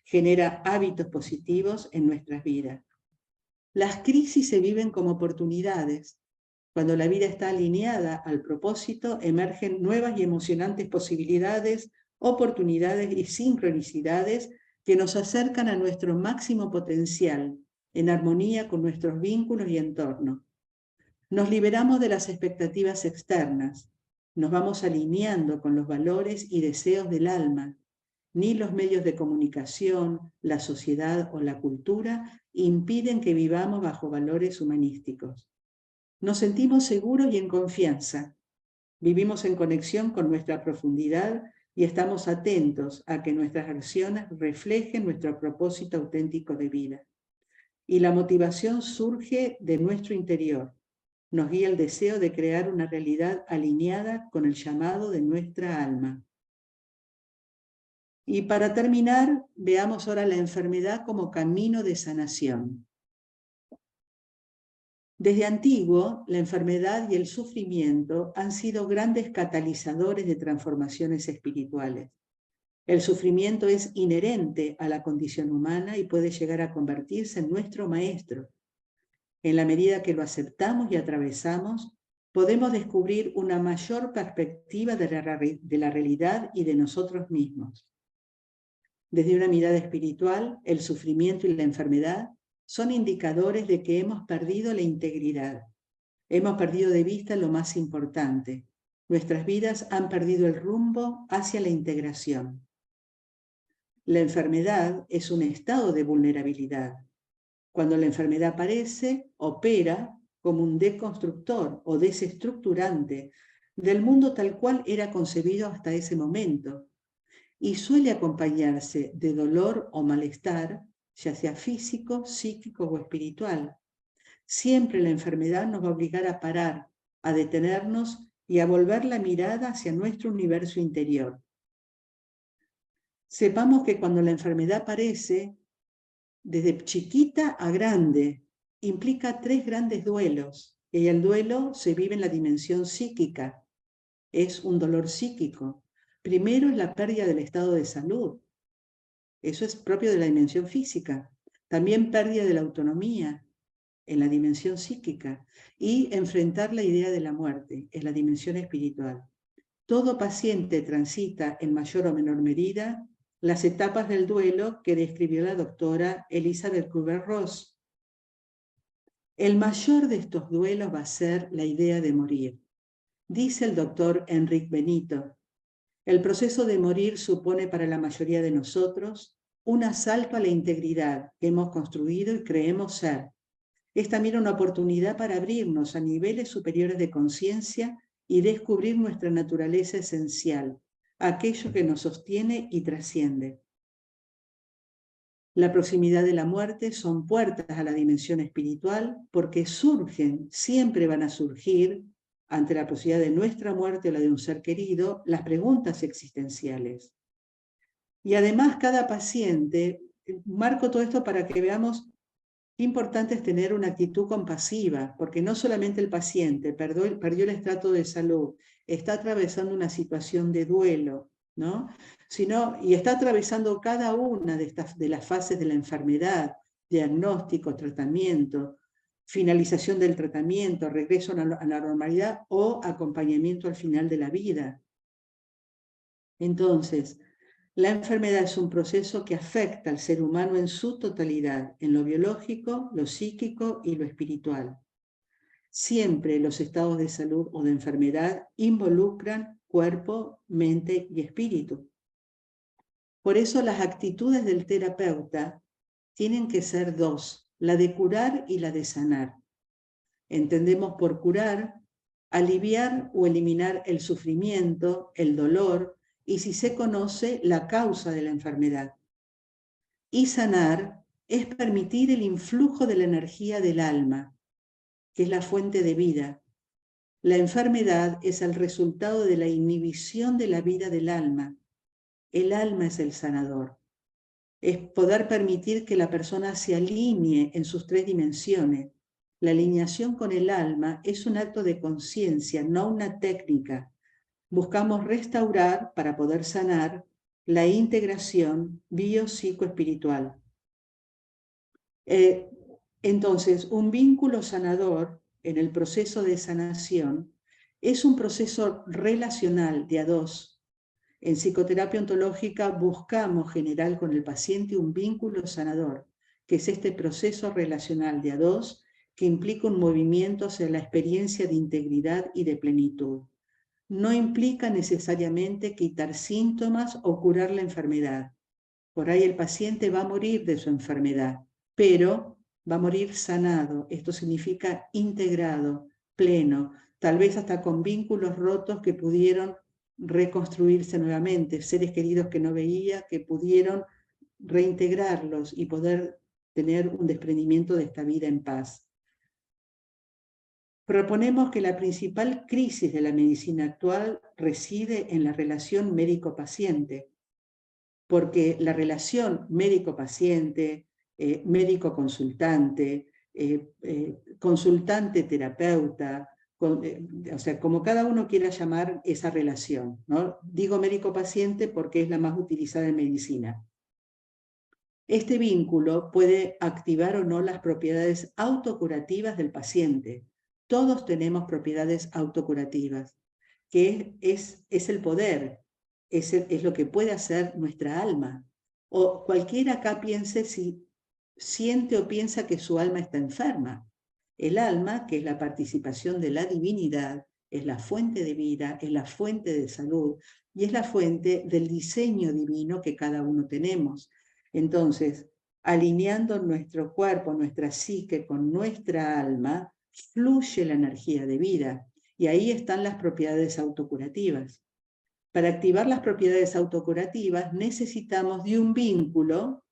genera hábitos positivos en nuestras vidas. Las crisis se viven como oportunidades. Cuando la vida está alineada al propósito, emergen nuevas y emocionantes posibilidades, oportunidades y sincronicidades que nos acercan a nuestro máximo potencial, en armonía con nuestros vínculos y entorno. Nos liberamos de las expectativas externas, nos vamos alineando con los valores y deseos del alma. Ni los medios de comunicación, la sociedad o la cultura impiden que vivamos bajo valores humanísticos. Nos sentimos seguros y en confianza. Vivimos en conexión con nuestra profundidad y estamos atentos a que nuestras acciones reflejen nuestro propósito auténtico de vida. Y la motivación surge de nuestro interior. Nos guía el deseo de crear una realidad alineada con el llamado de nuestra alma. Y para terminar, veamos ahora la enfermedad como camino de sanación. Desde antiguo, la enfermedad y el sufrimiento han sido grandes catalizadores de transformaciones espirituales. El sufrimiento es inherente a la condición humana y puede llegar a convertirse en nuestro maestro. En la medida que lo aceptamos y atravesamos, podemos descubrir una mayor perspectiva de la realidad y de nosotros mismos. Desde una mirada espiritual, el sufrimiento y la enfermedad son indicadores de que hemos perdido la integridad. Hemos perdido de vista lo más importante. Nuestras vidas han perdido el rumbo hacia la integración. La enfermedad es un estado de vulnerabilidad. Cuando la enfermedad aparece, opera como un deconstructor o desestructurante del mundo tal cual era concebido hasta ese momento, y suele acompañarse de dolor o malestar, ya sea físico, psíquico o espiritual. Siempre la enfermedad nos va a obligar a parar, a detenernos y a volver la mirada hacia nuestro universo interior. Sepamos que cuando la enfermedad aparece, desde chiquita a grande, implica 3 grandes duelos. Y el duelo se vive en la dimensión psíquica. Es un dolor psíquico. Primero es la pérdida del estado de salud. Eso es propio de la dimensión física. También pérdida de la autonomía en la dimensión psíquica. Y enfrentar la idea de la muerte en la dimensión espiritual. Todo paciente transita en mayor o menor medida las etapas del duelo que describió la doctora Elizabeth Kubler-Ross. El mayor de estos duelos va a ser la idea de morir. Dice el doctor Enrique Benito, el proceso de morir supone para la mayoría de nosotros un asalto a la integridad que hemos construido y creemos ser. Es también una oportunidad para abrirnos a niveles superiores de conciencia y descubrir nuestra naturaleza esencial, aquello que nos sostiene y trasciende. La proximidad de la muerte son puertas a la dimensión espiritual porque surgen, siempre van a surgir, ante la posibilidad de nuestra muerte o la de un ser querido, las preguntas existenciales. Y además cada paciente, marco todo esto para que veamos qué importante es tener una actitud compasiva, porque no solamente el paciente perdió el estrato de salud, está atravesando una situación de duelo, ¿no? Y está atravesando cada una de las fases de la enfermedad, diagnóstico, tratamiento, finalización del tratamiento, regreso a la normalidad o acompañamiento al final de la vida. Entonces, la enfermedad es un proceso que afecta al ser humano en su totalidad, en lo biológico, lo psíquico y lo espiritual. Siempre los estados de salud o de enfermedad involucran cuerpo, mente y espíritu. Por eso las actitudes del terapeuta tienen que ser 2, la de curar y la de sanar. Entendemos por curar, aliviar o eliminar el sufrimiento, el dolor, y si se conoce la causa de la enfermedad. Y sanar es permitir el influjo de la energía del alma, que es la fuente de vida. La enfermedad es el resultado de la inhibición de la vida del alma. El alma es el sanador. Es poder permitir que la persona se alinee en sus 3 dimensiones. La alineación con el alma es un acto de conciencia, no una técnica. Buscamos restaurar, para poder sanar, la integración bio-psico-espiritual. Entonces, un vínculo sanador en el proceso de sanación es un proceso relacional de a 2. En psicoterapia ontológica buscamos generar con el paciente un vínculo sanador, que es este proceso relacional de a 2 que implica un movimiento hacia la experiencia de integridad y de plenitud. No implica necesariamente quitar síntomas o curar la enfermedad. Por ahí el paciente va a morir de su enfermedad, pero va a morir sanado. Esto significa integrado, pleno, tal vez hasta con vínculos rotos que pudieron reconstruirse nuevamente, seres queridos que no veía, que pudieron reintegrarlos y poder tener un desprendimiento de esta vida en paz. Proponemos que la principal crisis de la medicina actual reside en la relación médico-paciente. porque la relación médico-paciente, médico-consultante, consultante-terapeuta, o sea, como cada uno quiera llamar esa relación, ¿no? Digo médico-paciente porque es la más utilizada en medicina. Este vínculo puede activar o no las propiedades autocurativas del paciente. Todos tenemos propiedades autocurativas, que es el poder, es lo que puede hacer nuestra alma. O cualquiera acá piense si siente o piensa que su alma está enferma. El alma, que es la participación de la divinidad, es la fuente de vida, es la fuente de salud y es la fuente del diseño divino que cada uno tenemos. Entonces, alineando nuestro cuerpo, nuestra psique con nuestra alma, fluye la energía de vida y ahí están las propiedades autocurativas. Para activar las propiedades autocurativas necesitamos de un vínculo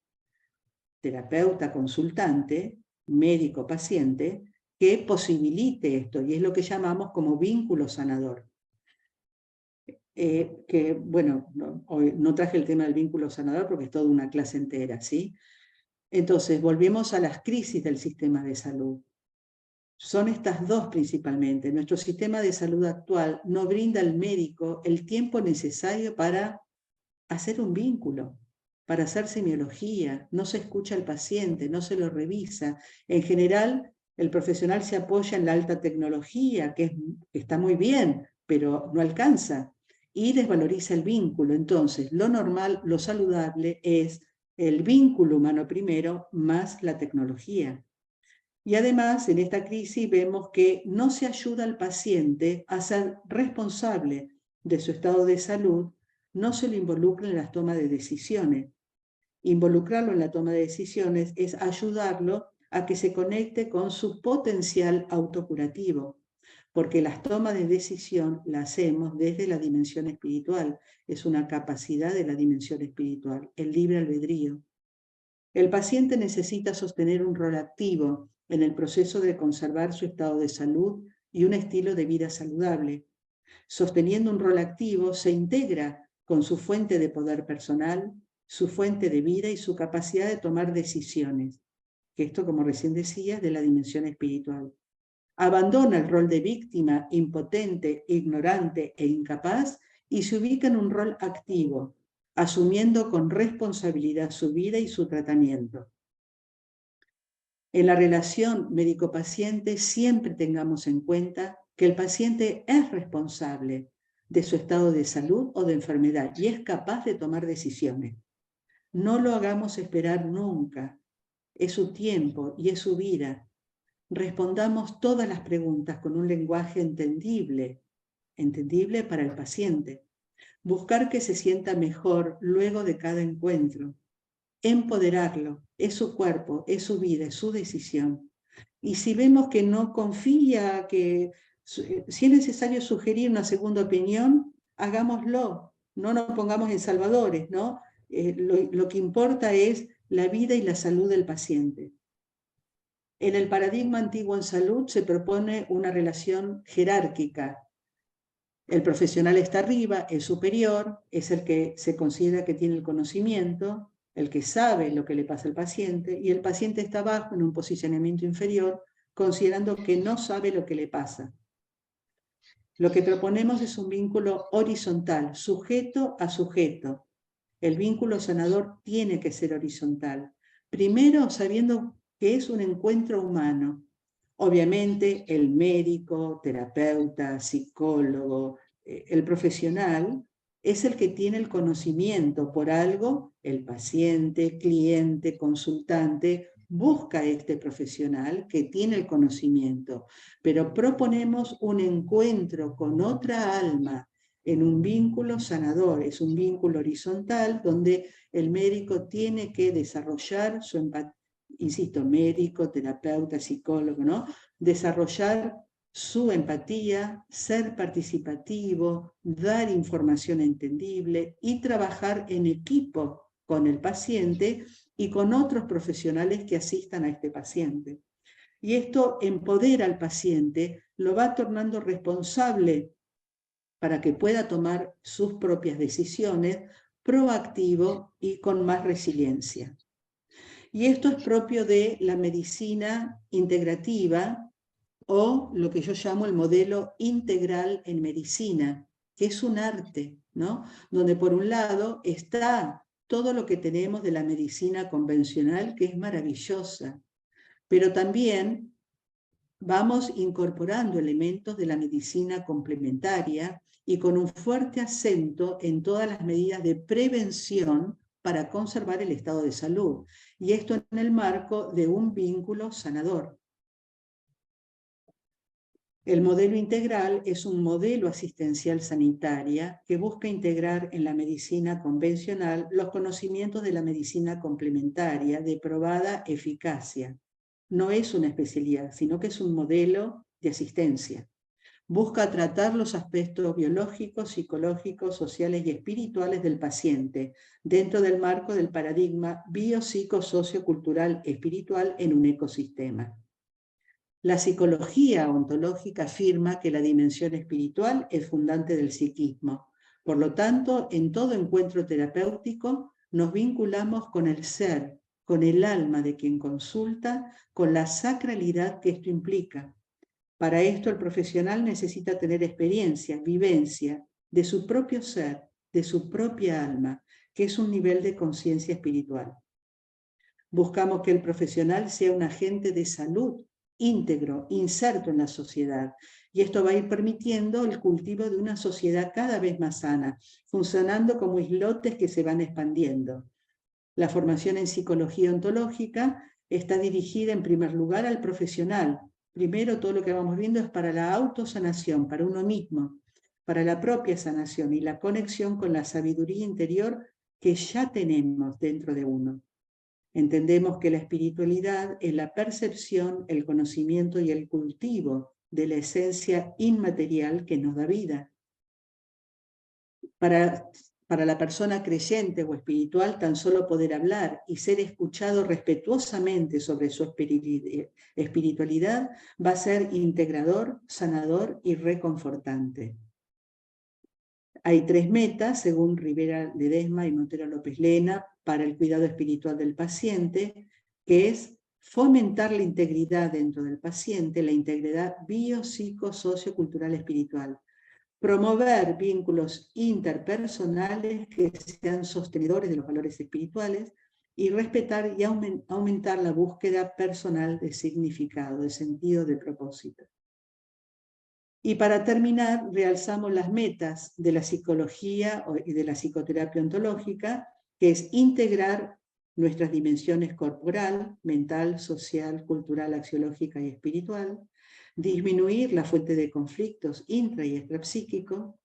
terapeuta-consultante, médico-paciente, que posibilite esto, y es lo que llamamos como vínculo sanador. Que, bueno, hoy no traje el tema del vínculo sanador porque es toda una clase entera, ¿sí? Entonces, volvemos a las crisis del sistema de salud. Son estas dos principalmente. Nuestro sistema de salud actual no brinda al médico el tiempo necesario para hacer un vínculo, para hacer semiología, no se escucha al paciente, no se lo revisa. En general, el profesional se apoya en la alta tecnología, que está muy bien, pero no alcanza, y desvaloriza el vínculo. Entonces, lo normal, lo saludable es el vínculo humano primero, más la tecnología. Y además, en esta crisis vemos que no se ayuda al paciente a ser responsable de su estado de salud, no se lo involucra en la toma de decisiones. Involucrarlo en la toma de decisiones es ayudarlo a que se conecte con su potencial autocurativo, porque las tomas de decisión las hacemos desde la dimensión espiritual, es una capacidad de la dimensión espiritual, el libre albedrío. El paciente necesita sostener un rol activo en el proceso de conservar su estado de salud y un estilo de vida saludable. Sosteniendo un rol activo, se integra con su fuente de poder personal, su fuente de vida y su capacidad de tomar decisiones, que esto, como recién decía, es de la dimensión espiritual. Abandona el rol de víctima, impotente, ignorante e incapaz y se ubica en un rol activo, asumiendo con responsabilidad su vida y su tratamiento. En la relación médico-paciente siempre tengamos en cuenta que el paciente es responsable de su estado de salud o de enfermedad y es capaz de tomar decisiones. No lo hagamos esperar nunca. Es su tiempo y es su vida. Respondamos todas las preguntas con un lenguaje entendible para el paciente. Buscar que se sienta mejor luego de cada encuentro. Empoderarlo, es su cuerpo, es su vida, es su decisión. Y si vemos que no confía, que si es necesario sugerir una segunda opinión, hagámoslo, no nos pongamos en salvadores, ¿no? Lo que importa es la vida y la salud del paciente. En el paradigma antiguo en salud se propone una relación jerárquica. El profesional está arriba, es superior, es el que se considera que tiene el conocimiento, el que sabe lo que le pasa al paciente, y el paciente está abajo en un posicionamiento inferior, considerando que no sabe lo que le pasa. Lo que proponemos es un vínculo horizontal, sujeto a sujeto. El vínculo sanador tiene que ser horizontal. Primero, sabiendo que es un encuentro humano. Obviamente, el médico, terapeuta, psicólogo, el profesional es el que tiene el conocimiento. Por algo, el paciente, cliente, consultante, busca a este profesional que tiene el conocimiento. Pero proponemos un encuentro con otra alma en un vínculo sanador, es un vínculo horizontal donde el médico tiene que desarrollar su empatía, insisto, médico, terapeuta, psicólogo, ¿no? Desarrollar su empatía, ser participativo, dar información entendible y trabajar en equipo con el paciente y con otros profesionales que asistan a este paciente. Y esto empodera al paciente, lo va tornando responsable para que pueda tomar sus propias decisiones, proactivo y con más resiliencia. Y esto es propio de la medicina integrativa, o lo que yo llamo el modelo integral en medicina, que es un arte, ¿no? Donde por un lado está todo lo que tenemos de la medicina convencional, que es maravillosa, pero también vamos incorporando elementos de la medicina complementaria y con un fuerte acento en todas las medidas de prevención para conservar el estado de salud. Y esto en el marco de un vínculo sanador. El modelo integral es un modelo asistencial sanitaria que busca integrar en la medicina convencional los conocimientos de la medicina complementaria de probada eficacia. No es una especialidad, sino que es un modelo de asistencia. Busca tratar los aspectos biológicos, psicológicos, sociales y espirituales del paciente dentro del marco del paradigma biopsicosociocultural espiritual en un ecosistema. La psicología ontológica afirma que la dimensión espiritual es fundante del psiquismo. Por lo tanto, en todo encuentro terapéutico nos vinculamos con el ser, con el alma de quien consulta, con la sacralidad que esto implica. Para esto el profesional necesita tener experiencia, vivencia de su propio ser, de su propia alma, que es un nivel de conciencia espiritual. Buscamos que el profesional sea un agente de salud íntegro, inserto en la sociedad. Y esto va a ir permitiendo el cultivo de una sociedad cada vez más sana, funcionando como islotes que se van expandiendo. La formación en psicología ontológica está dirigida en primer lugar al profesional. Primero, todo lo que vamos viendo es para la autosanación, para uno mismo, para la propia sanación y la conexión con la sabiduría interior que ya tenemos dentro de uno. Entendemos que la espiritualidad es la percepción, el conocimiento y el cultivo de la esencia inmaterial que nos da vida. Para la persona creyente o espiritual, tan solo poder hablar y ser escuchado respetuosamente sobre su espiritualidad va a ser integrador, sanador y reconfortante. Hay 3 metas, según Rivera Ledesma y Montero López Lena, para el cuidado espiritual del paciente, que es fomentar la integridad dentro del paciente, la integridad biopsicosociocultural espiritual, promover vínculos interpersonales que sean sostenedores de los valores espirituales y respetar y aumentar la búsqueda personal de significado, de sentido, de propósito. Y para terminar, realzamos las metas de la psicología y de la psicoterapia ontológica, que es integrar nuestras dimensiones corporal, mental, social, cultural, axiológica y espiritual, disminuir la fuente de conflictos intra y extrapsíquicos,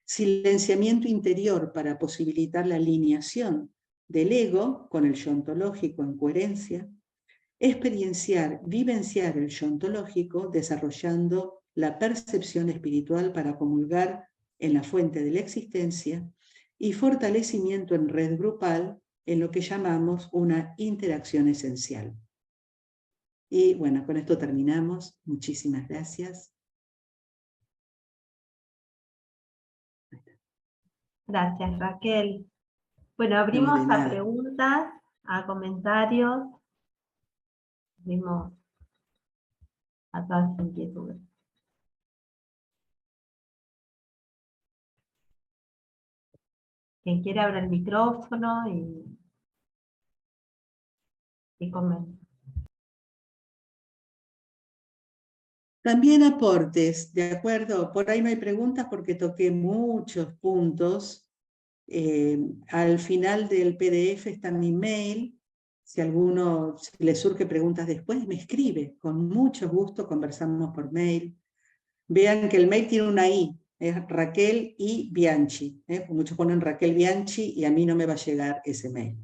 silenciamiento interior para posibilitar la alineación del ego con el yo ontológico en coherencia, experienciar, vivenciar el yo ontológico desarrollando la percepción espiritual para comulgar en la fuente de la existencia y fortalecimiento en red grupal en lo que llamamos una interacción esencial. Y bueno, con esto terminamos. Muchísimas gracias. Gracias, Raquel. Bueno, abrimos a preguntas, a comentarios. Abrimos a todas las inquietudes. Quien quiera abrir el micrófono y comenta. También aportes, ¿de acuerdo? Por ahí no hay preguntas porque toqué muchos puntos. Al final del PDF está mi mail. Si alguno le surge preguntas después, me escribe. Con mucho gusto conversamos por mail. Vean que el mail tiene una I, es Raquel y Bianchi. Muchos ponen Raquel Bianchi y a mí no me va a llegar ese mail.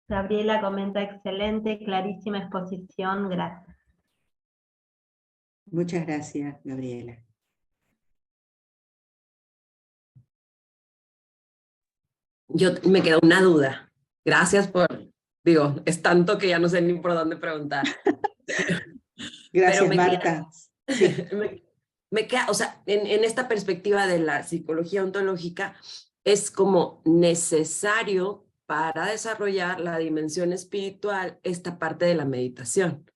Gabriela comenta, excelente, clarísima exposición, gracias. Muchas gracias, Gabriela. Me queda una duda. Gracias por Digo, es tanto que ya no sé ni por dónde preguntar. Pero Gracias, Marta. Sí. me queda, o sea, en esta perspectiva de la psicología ontológica, es como necesario para desarrollar la dimensión espiritual esta parte de la meditación.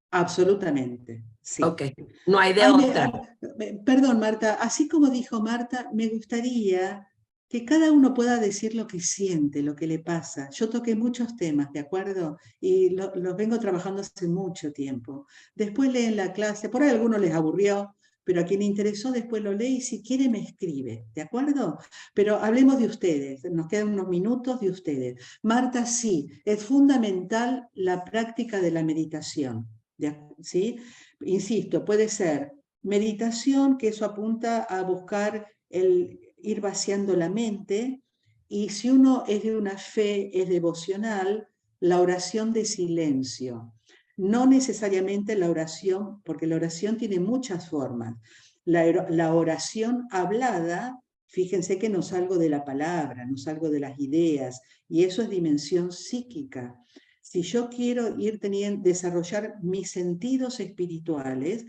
Absolutamente, sí. Ok, no hay de Ay, otra. perdón, Marta, así como dijo Marta, me gustaría que cada uno pueda decir lo que siente, lo que le pasa. Yo toqué muchos temas, ¿de acuerdo? Y los vengo trabajando hace mucho tiempo. Después leen la clase, por ahí a algunos les aburrió, pero a quien le interesó después lo lee y si quiere me escribe, ¿de acuerdo? Pero hablemos de ustedes, nos quedan unos minutos de ustedes. Marta, sí, es fundamental la práctica de la meditación, ¿sí? Insisto, puede ser meditación, que eso apunta a buscar el ir vaciando la mente, y si uno es de una fe, es devocional, la oración de silencio. No necesariamente la oración, porque la oración tiene muchas formas. La oración hablada, fíjense que no salgo de la palabra, no salgo de las ideas, y eso es dimensión psíquica. Si yo quiero desarrollar mis sentidos espirituales,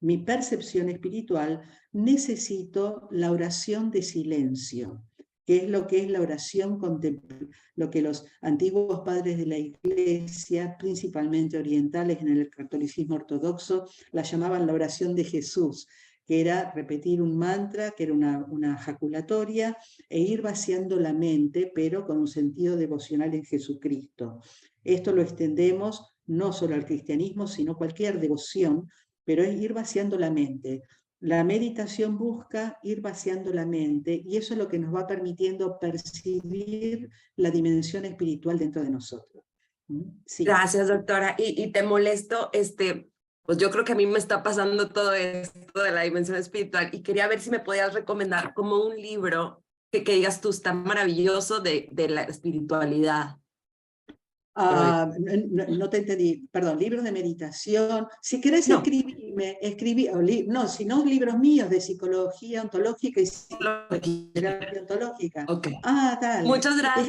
mi percepción espiritual, necesito la oración de silencio, que es lo que es la oración contemplativa, lo que los antiguos padres de la Iglesia, principalmente orientales en el catolicismo ortodoxo, la llamaban la oración de Jesús, que era repetir un mantra, que era una jaculatoria, e ir vaciando la mente, pero con un sentido devocional en Jesucristo. Esto lo extendemos no solo al cristianismo, sino cualquier devoción, pero es ir vaciando la mente. La meditación busca ir vaciando la mente y eso es lo que nos va permitiendo percibir la dimensión espiritual dentro de nosotros. Sí. Gracias, doctora. Y te molesto, pues yo creo que a mí me está pasando todo esto de la dimensión espiritual y quería ver si me podías recomendar como un libro que digas tú, está maravilloso de la espiritualidad. No te entendí, perdón, libros de meditación. Si querés No. no, si no, libros míos de psicología ontológica y terapia ontológica. Okay. Dale. Muchas gracias.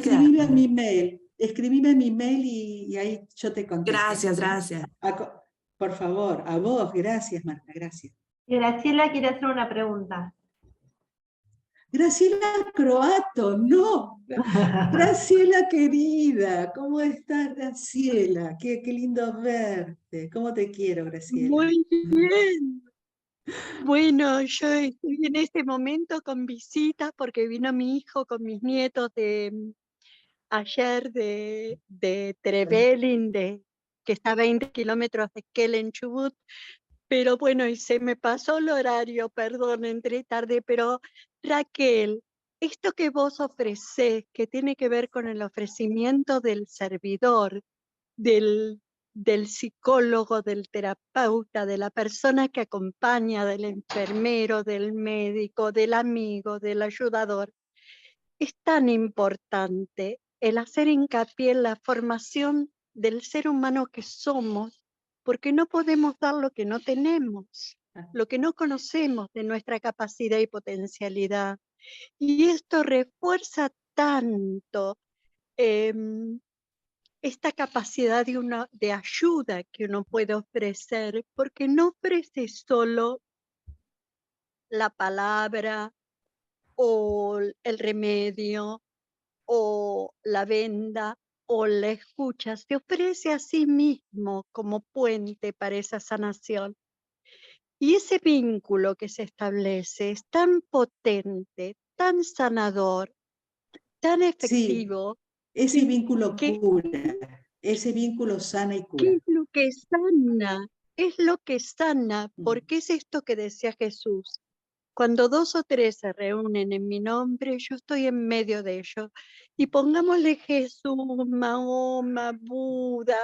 Escribime a mi mail y ahí yo te contesto. Gracias. Por favor, a vos, gracias, Marta, gracias. Graciela quiere hacer una pregunta. Graciela Croato, no. Graciela querida, ¿cómo estás, Graciela? Qué lindo verte. ¿Cómo te quiero, Graciela? Muy bien. Bueno, yo estoy en este momento con visitas porque vino mi hijo con mis nietos ayer de Trevelin, que está a 20 kilómetros de Kelen, Chubut. Pero bueno, y se me pasó el horario, perdón, entré tarde, pero Raquel, esto que vos ofrecés, que tiene que ver con el ofrecimiento del servidor, del psicólogo, del terapeuta, de la persona que acompaña, del enfermero, del médico, del amigo, del ayudador, es tan importante el hacer hincapié en la formación del ser humano que somos, porque no podemos dar lo que no tenemos, lo que no conocemos de nuestra capacidad y potencialidad. Y esto refuerza tanto esta capacidad de ayuda que uno puede ofrecer, porque no ofrece solo la palabra o el remedio o la venda o la escucha, se ofrece a sí mismo como puente para esa sanación. Y ese vínculo que se establece es tan potente, tan sanador, tan efectivo. Sí, ese vínculo cura, ese vínculo sana y cura. ¿Qué es lo que sana? Es lo que sana, porque es esto que decía Jesús. Cuando 2 o 3 se reúnen en mi nombre, yo estoy en medio de ellos. Y pongámosle Jesús, Mahoma, Buda,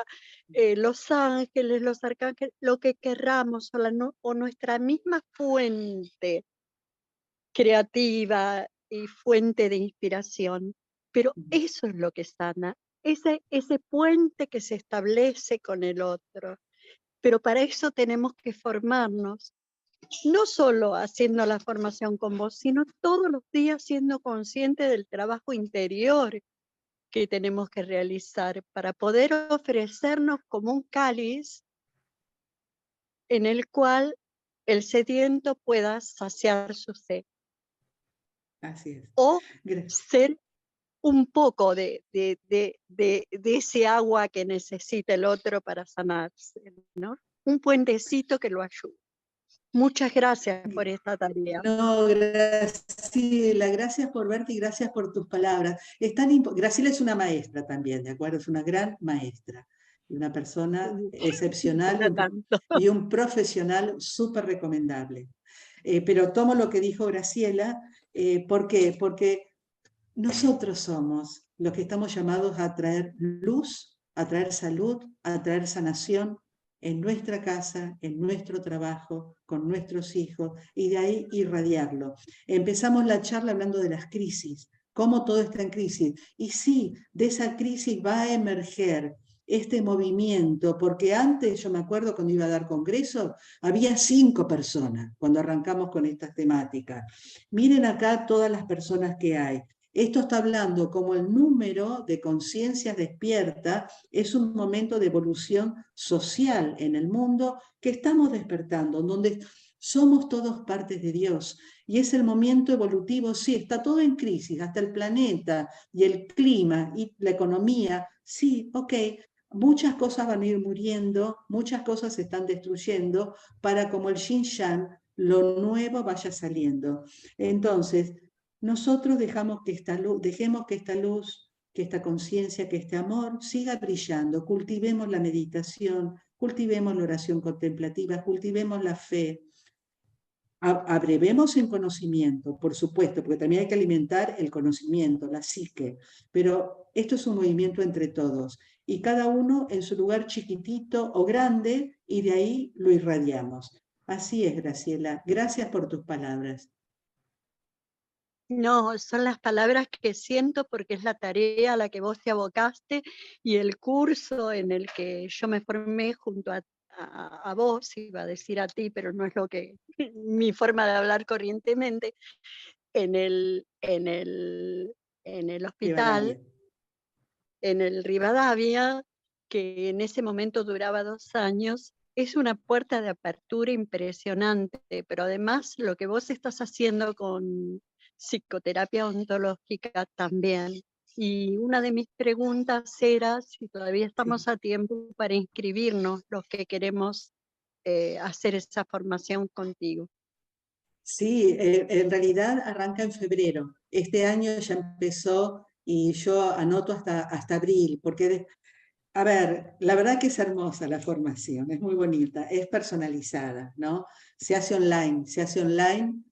los ángeles, los arcángeles, lo que querramos, o nuestra misma fuente creativa y fuente de inspiración. Pero eso es lo que sana, ese puente que se establece con el otro. Pero para eso tenemos que formarnos. No solo haciendo la formación con vos, sino todos los días siendo consciente del trabajo interior que tenemos que realizar para poder ofrecernos como un cáliz en el cual el sediento pueda saciar su sed. Así es. O Gracias. ser un poco de ese agua que necesita el otro para sanarse, ¿no? Un puentecito que lo ayude. Muchas gracias por esta tarea. No, Graciela, gracias por verte y gracias por tus palabras. Graciela es una maestra también, ¿de acuerdo? Es una gran maestra, una persona excepcional y un profesional súper recomendable. Pero tomo lo que dijo Graciela, ¿por qué? Porque nosotros somos los que estamos llamados a traer luz, a traer salud, a traer sanación en nuestra casa, en nuestro trabajo, con nuestros hijos, y de ahí irradiarlo. Empezamos la charla hablando de las crisis, cómo todo está en crisis. Y sí, de esa crisis va a emerger este movimiento, porque antes, yo me acuerdo cuando iba a dar congresos, había 5 personas cuando arrancamos con estas temáticas. Miren acá todas las personas que hay. Esto está hablando como el número de conciencias despierta es un momento de evolución social en el mundo que estamos despertando, donde somos todos partes de Dios. Y es el momento evolutivo, sí, está todo en crisis, hasta el planeta y el clima y la economía, sí, ok. Muchas cosas van a ir muriendo, muchas cosas se están destruyendo para como el Yin-Yang, lo nuevo vaya saliendo. Entonces, nosotros dejemos que esta luz, que esta conciencia, que este amor siga brillando. Cultivemos la meditación, cultivemos la oración contemplativa, cultivemos la fe. Abrevemos en conocimiento, por supuesto, porque también hay que alimentar el conocimiento, la psique. Pero esto es un movimiento entre todos. Y cada uno en su lugar chiquitito o grande, y de ahí lo irradiamos. Así es, Graciela. Gracias por tus palabras. No, son las palabras que siento porque es la tarea a la que vos te abocaste y el curso en el que yo me formé junto a vos, iba a decir a ti, pero no es lo que mi forma de hablar corrientemente, en el hospital, en el Rivadavia, que en ese momento duraba 2 años. Es una puerta de apertura impresionante, pero además lo que vos estás haciendo con psicoterapia ontológica también. Y una de mis preguntas era si todavía estamos a tiempo para inscribirnos los que queremos hacer esa formación contigo. Sí, en realidad arranca en febrero. Este año ya empezó y yo anoto hasta abril, porque, a ver, la verdad que es hermosa la formación, es muy bonita, es personalizada, ¿no? Se hace online.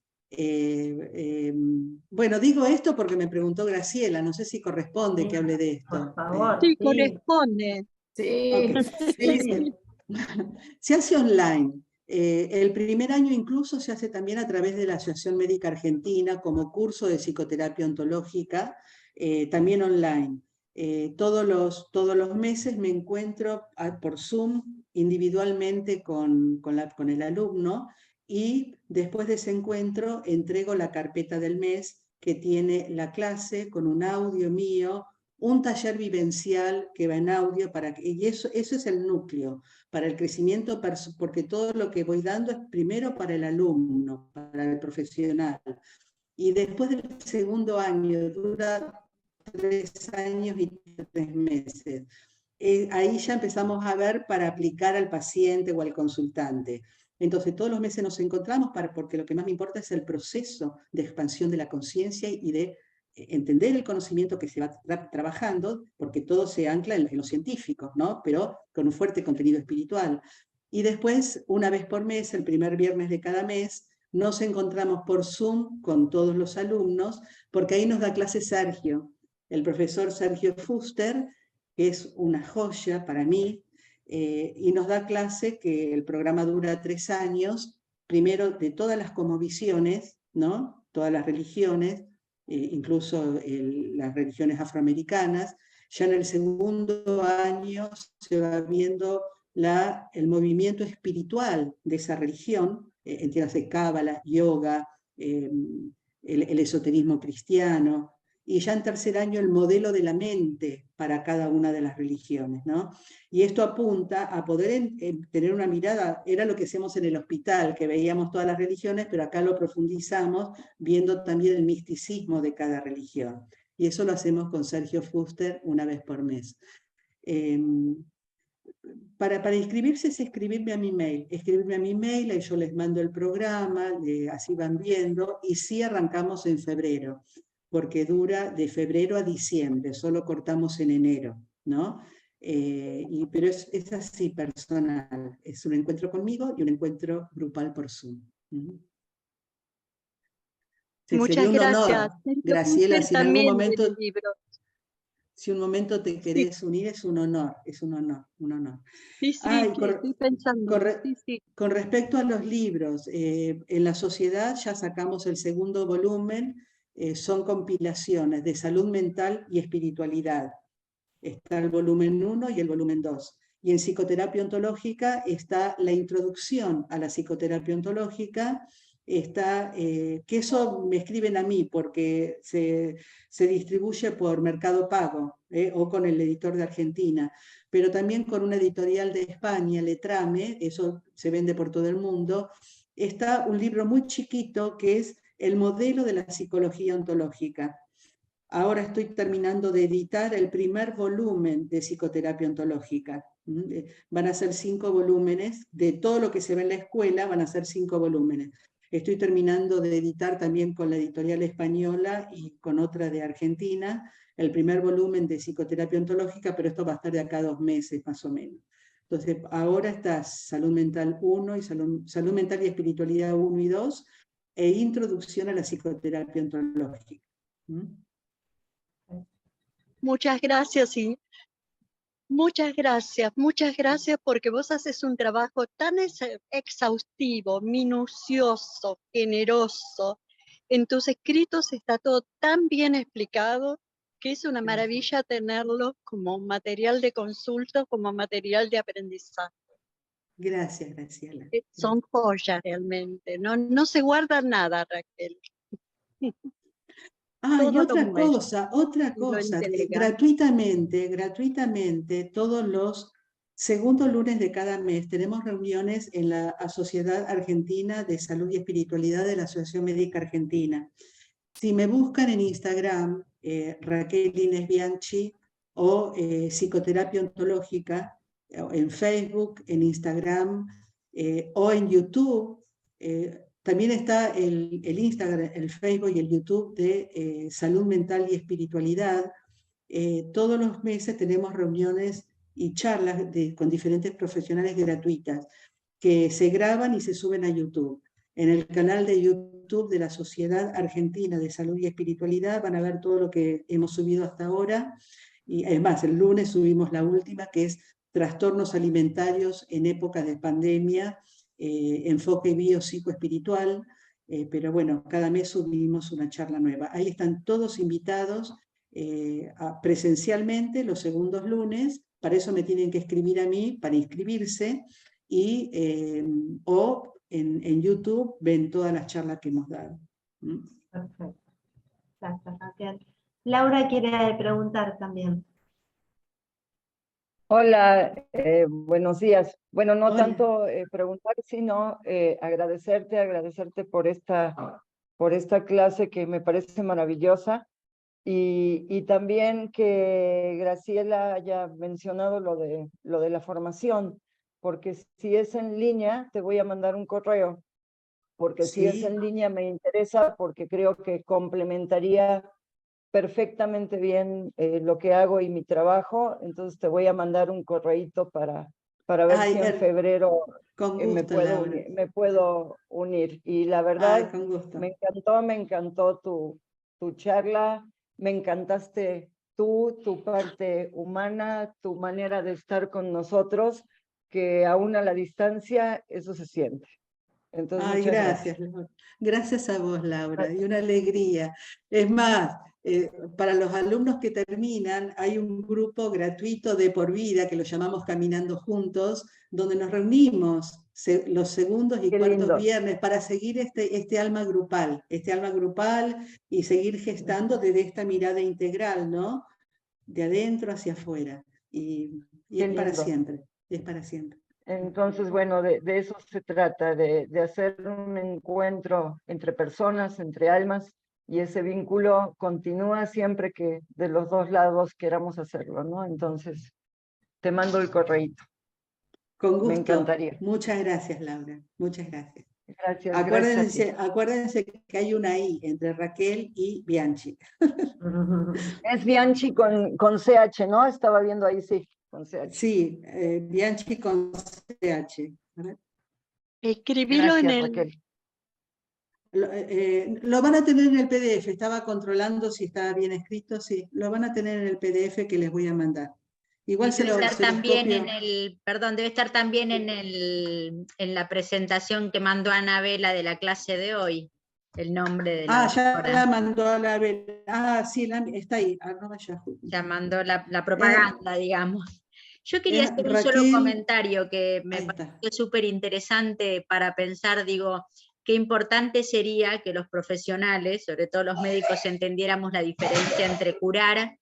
Bueno, digo esto porque me preguntó Graciela, no sé si corresponde Sí, que hable de esto. por favor. Sí, Sí. corresponde. Sí, Okay. sí. Se hace online. El primer año incluso se hace también a través de la Asociación Médica Argentina como curso de psicoterapia ontológica, también online. Todos los meses me encuentro por Zoom individualmente con el alumno y después de ese encuentro entrego la carpeta del mes que tiene la clase con un audio mío, un taller vivencial que va en audio, y eso es el núcleo para el crecimiento, porque todo lo que voy dando es primero para el alumno, para el profesional, y después del segundo año, dura 3 años y 3 meses. Ahí ya empezamos a ver para aplicar al paciente o al consultante. Entonces, todos los meses nos encontramos porque lo que más me importa es el proceso de expansión de la conciencia y de entender el conocimiento que se va trabajando, porque todo se ancla en lo científico, ¿no? Pero con un fuerte contenido espiritual. Y después, una vez por mes, el primer viernes de cada mes, nos encontramos por Zoom con todos los alumnos, porque ahí nos da clase Sergio, el profesor Sergio Fuster, que es una joya para mí, y nos da clase que el programa dura 3 años, primero de todas las cosmovisiones, ¿no? Todas las religiones, incluso las religiones afroamericanas. Ya en el segundo año se va viendo el movimiento espiritual de esa religión, entiéndase cábala, yoga, el esoterismo cristiano, y ya en tercer año el modelo de la mente para cada una de las religiones, ¿no? Y esto apunta a poder tener una mirada, era lo que hacíamos en el hospital, que veíamos todas las religiones, pero acá lo profundizamos viendo también el misticismo de cada religión. Y eso lo hacemos con Sergio Fuster una vez por mes. Para inscribirse es escribirme a mi mail, ahí yo les mando el programa, así van viendo, y sí arrancamos en febrero, porque dura de febrero a diciembre, solo cortamos en enero, ¿no? Pero es así personal, es un encuentro conmigo y un encuentro grupal por Zoom. Sí, sería Muchas un honor, gracias. Sergio Graciela, Fuster si en algún también momento... del libro. Si un momento te Sí, querés unir, es un honor, un honor. sí, Ay, que estoy pensando. Sí. con respecto a los libros, en la sociedad ya sacamos el segundo volumen, son compilaciones de salud mental y espiritualidad. Está el volumen 1 y el volumen 2. Y en psicoterapia ontológica está la introducción a la psicoterapia ontológica, está, que eso me escriben a mí porque se distribuye por Mercado Pago o con el editor de Argentina, pero también con una editorial de España, Letrame, eso se vende por todo el mundo. Está un libro muy chiquito que es El modelo de la psicología ontológica. Ahora estoy terminando de editar el primer volumen de psicoterapia ontológica. Van a ser 5 volúmenes, de todo lo que se ve en la escuela van a ser 5 volúmenes. Estoy terminando de editar también con la editorial española y con otra de Argentina, el primer volumen de psicoterapia ontológica, pero esto va a estar de acá a 2 meses más o menos. Entonces, ahora está Salud Mental 1 y Salud Mental y Espiritualidad 1 y 2, e Introducción a la Psicoterapia Ontológica. Muchas gracias y muchas gracias porque vos haces un trabajo tan exhaustivo, minucioso, generoso. En tus escritos está todo tan bien explicado que es una maravilla tenerlo como material de consulta, como material de aprendizaje. Gracias, Graciela. Son joyas realmente, no se guarda nada, Raquel. Ah, y otra cosa, entrega. gratuitamente, todos los segundos lunes de cada mes tenemos reuniones en la Sociedad Argentina de Salud y Espiritualidad de la Asociación Médica Argentina. Si me buscan en Instagram, Raquel Inés Bianchi, o Psicoterapia Ontológica, en Facebook, en Instagram, o en YouTube, también está el Instagram, el Facebook y el YouTube de Salud Mental y Espiritualidad. Todos los meses tenemos reuniones y charlas con diferentes profesionales gratuitas que se graban y se suben a YouTube. En el canal de YouTube de la Sociedad Argentina de Salud y Espiritualidad van a ver todo lo que hemos subido hasta ahora. Y además, el lunes subimos la última, que es Trastornos alimentarios en épocas de pandemia, enfoque biopsicoespiritual, pero bueno, cada mes subimos una charla nueva. Ahí están todos invitados presencialmente los segundos lunes, para eso me tienen que escribir a mí, para inscribirse, o en YouTube ven todas las charlas que hemos dado. Perfecto. Gracias, Raquel. Laura quiere preguntar también. Hola, buenos días. Bueno, no Hola. tanto preguntar, sino agradecerte por esta clase que me parece maravillosa y también que Graciela haya mencionado lo de la formación, porque si es en línea, te voy a mandar un correo, porque si es Sí. en línea me interesa, porque creo que complementaría perfectamente bien lo que hago y mi trabajo, entonces te voy a mandar un correíto para ver Ay, si en febrero con gusto, Laura. me puedo unir. Y la Ay, verdad, con gusto. me encantó tu charla, me encantaste tú, tu parte humana, tu manera de estar con nosotros, que aún a la distancia eso se siente. Entonces, Ay, muchas gracias, gracias. Laura. Gracias a vos, Laura, y una alegría. Es más, para los alumnos que terminan, hay un grupo gratuito de por vida, que lo llamamos Caminando Juntos, donde nos reunimos los segundos y Qué cuartos lindo. viernes para seguir este alma grupal y seguir gestando desde esta mirada integral, ¿no? De adentro hacia afuera. Y Qué es para lindo. siempre, es para siempre. Entonces, bueno, de eso se trata, de hacer un encuentro entre personas, entre almas, y ese vínculo continúa siempre que de los dos lados queramos hacerlo, ¿no? Entonces, te mando el correíto. Con gusto. Me encantaría. Muchas gracias, Laura. Muchas gracias. Gracias, Acuérdense que hay una I entre Raquel y Bianchi. Es Bianchi con CH, ¿no? Estaba viendo ahí, sí, con CH. Sí, Bianchi con CH. Escribilo Gracias, en el... Raquel. Lo van a tener en el PDF, estaba controlando si estaba bien escrito, sí, lo van a tener en el PDF que les voy a mandar. Igual se debe los estar también copio. en el, perdón, debe estar también en la presentación que mandó Anabela de la clase de hoy, el nombre de la Ya doctora. la mandó a la vela. Sí, está ahí, @yahoo. Ya mandó la propaganda, digamos. Yo quería hacer un Raquel, solo comentario que me ahí está. pareció súper interesante para pensar, digo, qué importante sería que los profesionales, sobre todo los médicos, entendiéramos la diferencia entre curar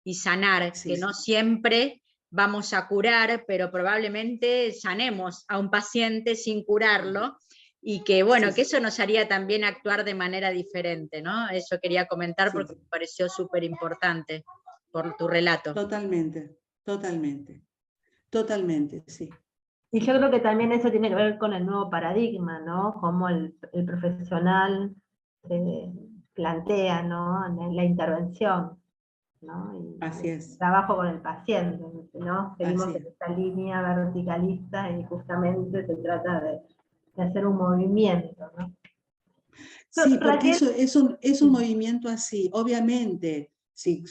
y sanar, Sí, que sí. no siempre vamos a curar, pero probablemente sanemos a un paciente sin curarlo, y que bueno, Sí, que sí. eso nos haría también actuar de manera diferente, ¿no? Eso quería comentar Sí, porque sí. me pareció súper importante por tu relato. Totalmente, totalmente, totalmente, sí. Y yo creo que también eso tiene que ver con el nuevo paradigma, ¿no? Cómo el profesional plantea, ¿no? La intervención, ¿no? Y Así el es. trabajo con el paciente, ¿no? Seguimos Así en es. esta línea verticalista y justamente se trata de hacer un movimiento, ¿no? Sí, porque Raquel, eso es un movimiento así. Obviamente, si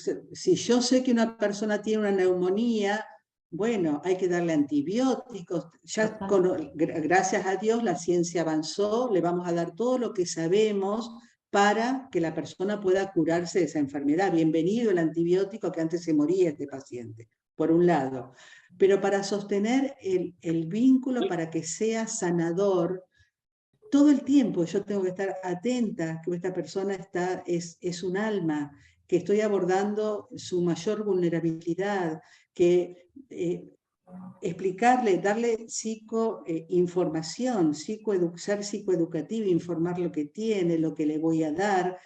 yo sé que una persona tiene una neumonía, bueno, hay que darle antibióticos. Ya gracias a Dios la ciencia avanzó, le vamos a dar todo lo que sabemos para que la persona pueda curarse de esa enfermedad. Bienvenido el antibiótico, que antes se moría este paciente, por un lado. Pero para sostener el vínculo, para que sea sanador, todo el tiempo yo tengo que estar atenta que esta persona es un alma, que estoy abordando su mayor vulnerabilidad, que explicarle, darle psicoinformación, ser psicoeducativo, informar lo que tiene, lo que le voy a dar,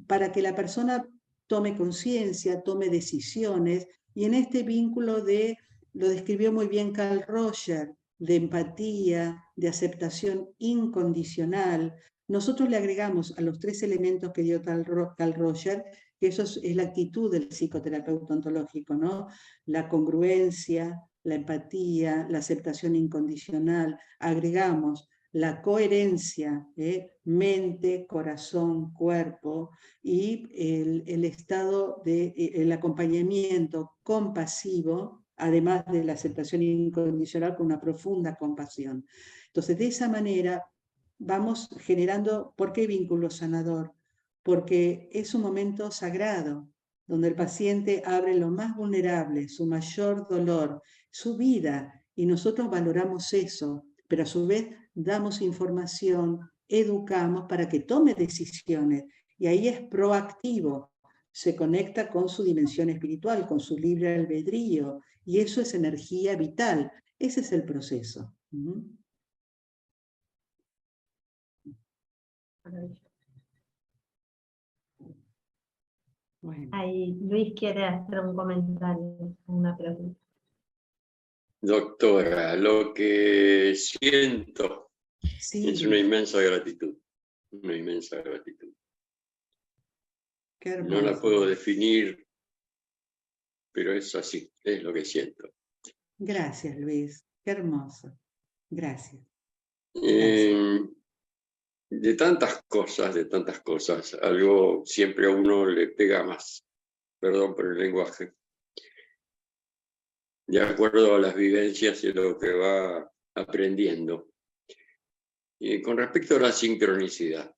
para que la persona tome conciencia, tome decisiones, y en este vínculo lo describió muy bien Carl Roger, de empatía, de aceptación incondicional. Nosotros le agregamos a los 3 elementos que dio Carl Roger, que eso es la actitud del psicoterapeuta ontológico, ¿no? La congruencia, la empatía, la aceptación incondicional. Agregamos la coherencia, mente, corazón, cuerpo, y el estado el acompañamiento compasivo, además de la aceptación incondicional con una profunda compasión. Entonces, de esa manera vamos generando. ¿Por qué vínculo sanador? Porque es un momento sagrado, donde el paciente abre lo más vulnerable, su mayor dolor, su vida, y nosotros valoramos eso, pero a su vez damos información, educamos para que tome decisiones, y ahí es proactivo, se conecta con su dimensión espiritual, con su libre albedrío, y eso es energía vital. Ese es el proceso. Bueno. ahí Luis quiere hacer un comentario, una pregunta. Doctora, lo que siento Sí, es una inmensa gratitud, una inmensa gratitud. qué hermoso. No la puedo definir, pero es así, es lo que siento. Gracias, Luis, qué hermoso. Gracias. De tantas cosas, algo siempre a uno le pega más, perdón por el lenguaje, de acuerdo a las vivencias y lo que va aprendiendo. Y con respecto a la sincronicidad,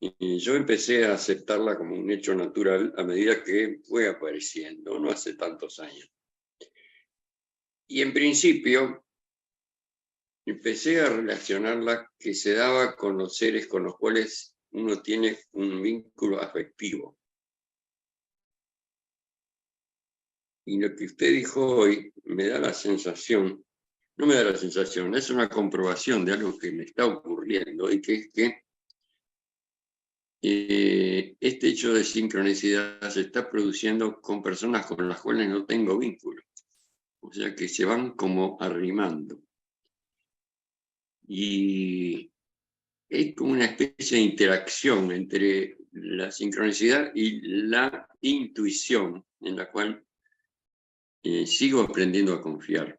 Y yo empecé a aceptarla como un hecho natural a medida que fue apareciendo, no hace tantos años. Y en principio empecé a relacionarla que se daba con los seres con los cuales uno tiene un vínculo afectivo. Y lo que usted dijo hoy me da la sensación, no me da la sensación, es una comprobación de algo que me está ocurriendo y que es que este hecho de sincronicidad se está produciendo con personas con las cuales no tengo vínculo. O sea que se van como arrimando. Y es como una especie de interacción entre la sincronicidad y la intuición en la cual sigo aprendiendo a confiar.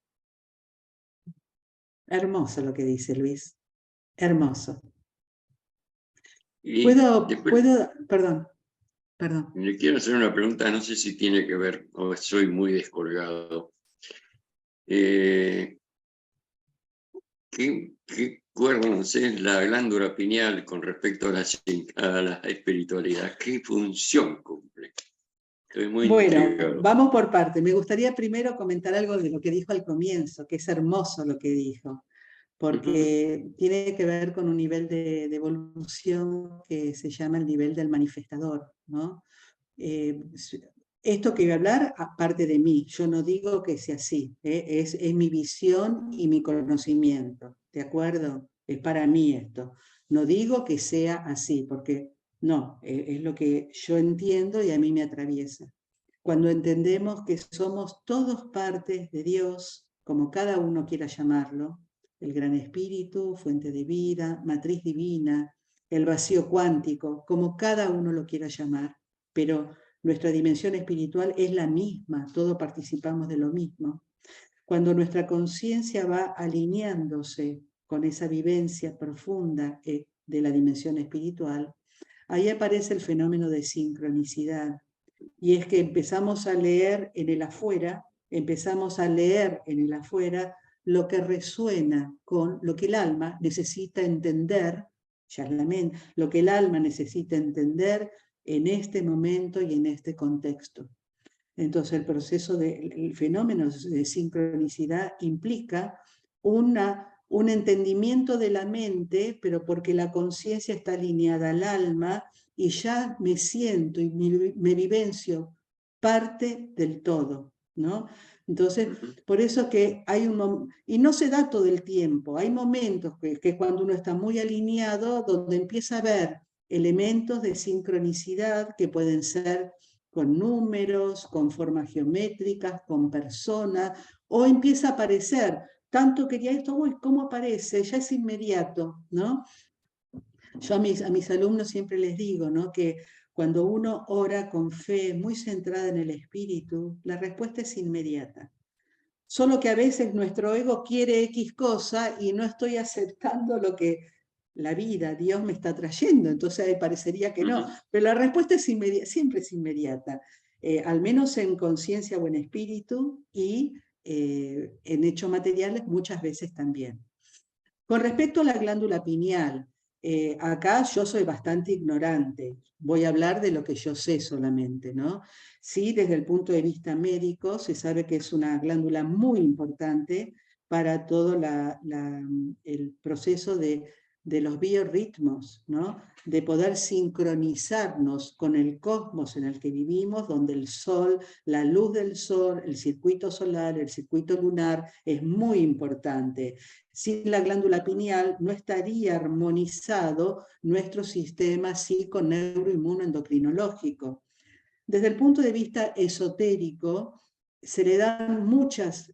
Hermoso lo que dice Luis. Hermoso. Y Perdón. Le quiero hacer una pregunta, no sé si tiene que ver, o soy muy descolgado. ¿Qué cuernos es la glándula pineal con respecto a la espiritualidad? ¿Qué función cumple? Estoy muy intrigado. Vamos por parte. Me gustaría primero comentar algo de lo que dijo al comienzo, que es hermoso lo que dijo, porque tiene que ver con un nivel de evolución que se llama el nivel del manifestador, ¿no? Esto que voy a hablar, aparte de mí, yo no digo que sea así, es mi visión y mi conocimiento, ¿de acuerdo? Es para mí esto. No digo que sea así, porque no, es lo que yo entiendo y a mí me atraviesa. Cuando entendemos que somos todos partes de Dios, como cada uno quiera llamarlo, el gran espíritu, fuente de vida, matriz divina, el vacío cuántico, como cada uno lo quiera llamar, pero nuestra dimensión espiritual es la misma, todos participamos de lo mismo. Cuando nuestra conciencia va alineándose con esa vivencia profunda de la dimensión espiritual, ahí aparece el fenómeno de sincronicidad. Y es que empezamos a leer en el afuera, lo que resuena con lo que el alma necesita entender, lo que el alma necesita entender en este momento y en este contexto. Entonces el fenómeno de sincronicidad implica un entendimiento de la mente, pero porque la conciencia está alineada al alma y ya me siento y me vivencio parte del todo, ¿no? Entonces, por eso que hay y no se da todo el tiempo, hay momentos que cuando uno está muy alineado, donde empieza a ver elementos de sincronicidad que pueden ser con números, con formas geométricas, con personas, o empieza a aparecer, tanto quería esto, uy, ¿cómo aparece? Ya es inmediato, ¿no? Yo a mis alumnos siempre les digo, ¿no? Que cuando uno ora con fe, muy centrada en el espíritu, la respuesta es inmediata. Solo que a veces nuestro ego quiere X cosa y no estoy aceptando lo que la vida, Dios me está trayendo, entonces parecería que no, pero la respuesta es siempre es inmediata, al menos en conciencia o en espíritu y en hechos materiales muchas veces también. Con respecto a la glándula pineal, acá yo soy bastante ignorante, voy a hablar de lo que yo sé solamente, ¿no? Sí, desde el punto de vista médico se sabe que es una glándula muy importante para todo el proceso de los biorritmos, ¿no? De poder sincronizarnos con el cosmos en el que vivimos, donde el sol, la luz del sol, el circuito solar, el circuito lunar es muy importante. Sin la glándula pineal no estaría armonizado nuestro sistema psico-neuroinmunoendocrinológico. Desde el punto de vista esotérico, se le dan muchas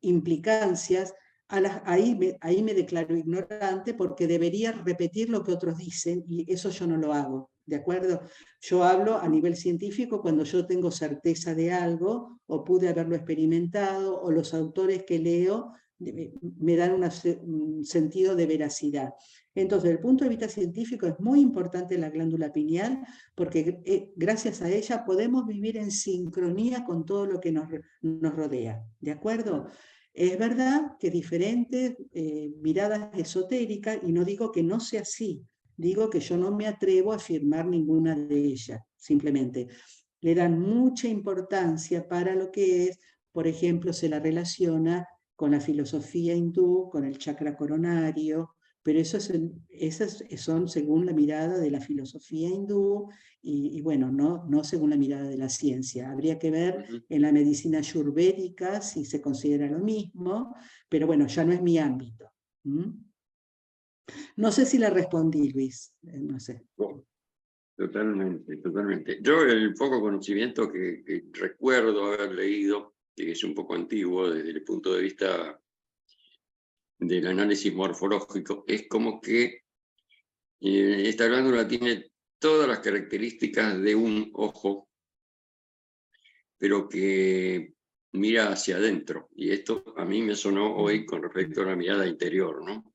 implicancias. Ahí me declaro ignorante porque debería repetir lo que otros dicen y eso yo no lo hago, ¿de acuerdo? Yo hablo a nivel científico cuando yo tengo certeza de algo o pude haberlo experimentado o los autores que leo me dan un sentido de veracidad. Entonces, desde el punto de vista científico es muy importante la glándula pineal porque gracias a ella podemos vivir en sincronía con todo lo que nos rodea, ¿de acuerdo? Es verdad que diferentes miradas esotéricas, y no digo que no sea así, Digo que yo no me atrevo a afirmar ninguna de ellas, simplemente. Le dan mucha importancia para lo que es, por ejemplo, se la relaciona con la filosofía hindú, con el chakra coronario, pero esas son según la mirada de la filosofía hindú y bueno, no según la mirada de la ciencia. Habría que ver en la medicina ayurvédica si se considera lo mismo, pero bueno, ya no es mi ámbito. No sé si le respondí, Luis, no sé. Totalmente, totalmente. Yo el poco conocimiento que recuerdo haber leído, que es un poco antiguo desde el punto de vista del análisis morfológico, es como que esta glándula tiene todas las características de un ojo, pero que mira hacia adentro. Y esto a mí me sonó hoy con respecto a la mirada interior, ¿no?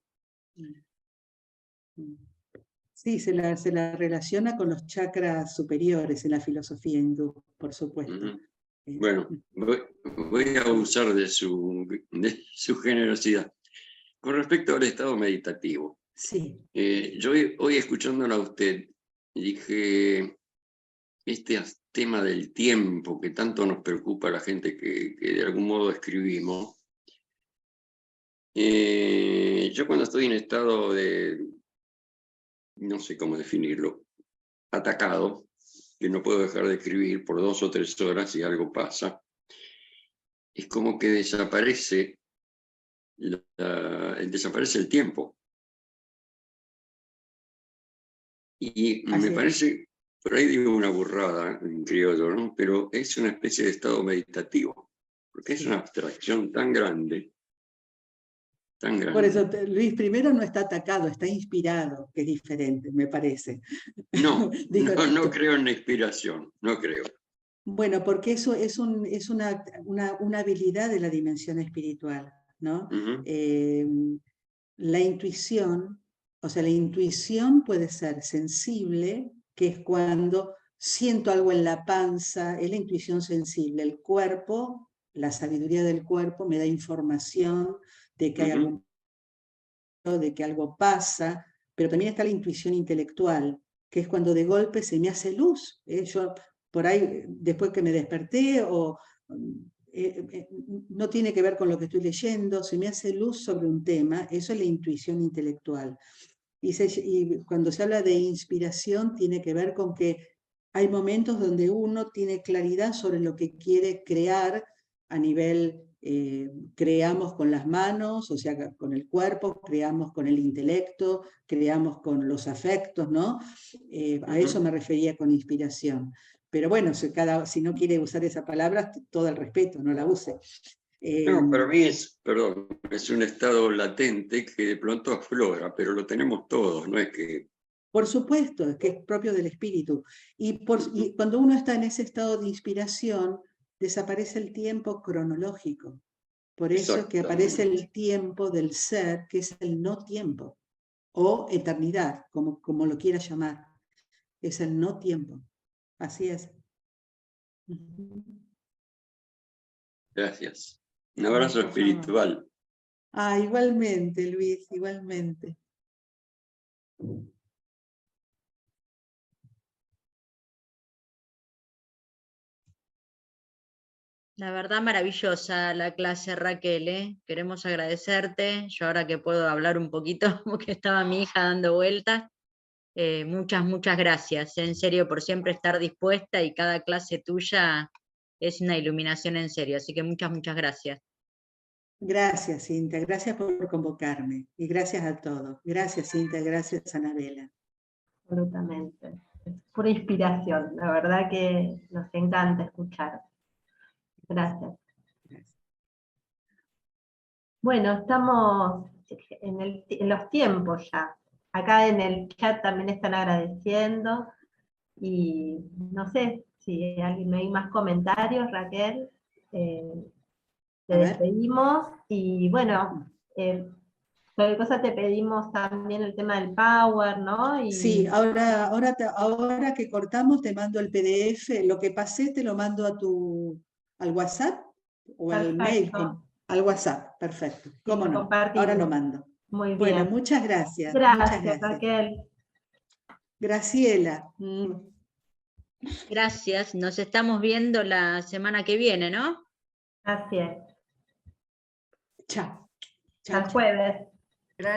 Sí, se la relaciona con los chakras superiores en la filosofía hindú, por supuesto. Bueno, voy a abusar de su generosidad. Con respecto al estado meditativo, sí. Yo hoy escuchándola a usted, dije, este tema del tiempo que tanto nos preocupa a la gente que de algún modo escribimos, yo cuando estoy en estado de, no sé cómo definirlo, atacado, que no puedo dejar de escribir por 2 o 3 horas y algo pasa, es como que desaparece el tiempo. Y me parece, por ahí digo una burrada en criollo, ¿no? Pero es una especie de estado meditativo, porque es una abstracción tan grande, tan grande. Por eso, Luis, primero no está atacado, está inspirado, que es diferente, me parece. No, no creo en la inspiración, no creo. Bueno, porque eso es una habilidad de la dimensión espiritual, ¿no? La intuición, o sea, la intuición puede ser sensible, que es cuando siento algo en la panza, es la intuición sensible. El cuerpo, la sabiduría del cuerpo me da información de que hay de que algo pasa, pero también está la intuición intelectual, que es cuando de golpe se me hace luz. Yo por ahí, después que me desperté, no tiene que ver con lo que estoy leyendo, se me hace luz sobre un tema, eso es la intuición intelectual. Y cuando se habla de inspiración, tiene que ver con que hay momentos donde uno tiene claridad sobre lo que quiere crear a nivel, creamos con las manos, o sea, con el cuerpo, creamos con el intelecto, creamos con los afectos, ¿no? A eso me refería con inspiración. Pero bueno, si no quiere usar esa palabra, todo el respeto, no la use. No, para mí es un estado latente que de pronto aflora, pero lo tenemos todos, no es que... Por supuesto, es que es propio del espíritu. Y cuando uno está en ese estado de inspiración, desaparece el tiempo cronológico. Por eso es que aparece el tiempo del ser, que es el no tiempo, o eternidad, como lo quiera llamar. Es el no tiempo. Así es. Gracias. Un abrazo espiritual. Igualmente, Luis, igualmente. La verdad maravillosa la clase, Raquel, ¿eh? Queremos agradecerte. Yo ahora que puedo hablar un poquito, porque estaba mi hija dando vueltas. Muchas gracias, en serio, por siempre estar dispuesta, y cada clase tuya es una iluminación en serio, así que muchas gracias. Gracias, Cintia, gracias por convocarme y gracias a todos. Gracias, Cintia, gracias, Anabela. Absolutamente. Es pura inspiración, la verdad que nos encanta escuchar. Gracias. Bueno, estamos en los tiempos ya. Acá en el chat también están agradeciendo y no sé si no hay más comentarios, Raquel. Te despedimos y bueno, cualquier cosa te pedimos también el tema del Power, ¿no? Sí, ahora que cortamos te mando el PDF, lo que pasé te lo mando al WhatsApp o al mail, al WhatsApp, perfecto. ¿Cómo no? Ahora lo mando. Muy bien. Bueno, muchas gracias. Gracias, Raquel. Graciela. Gracias, nos estamos viendo la semana que viene, ¿no? Así es. Chao. Hasta el jueves.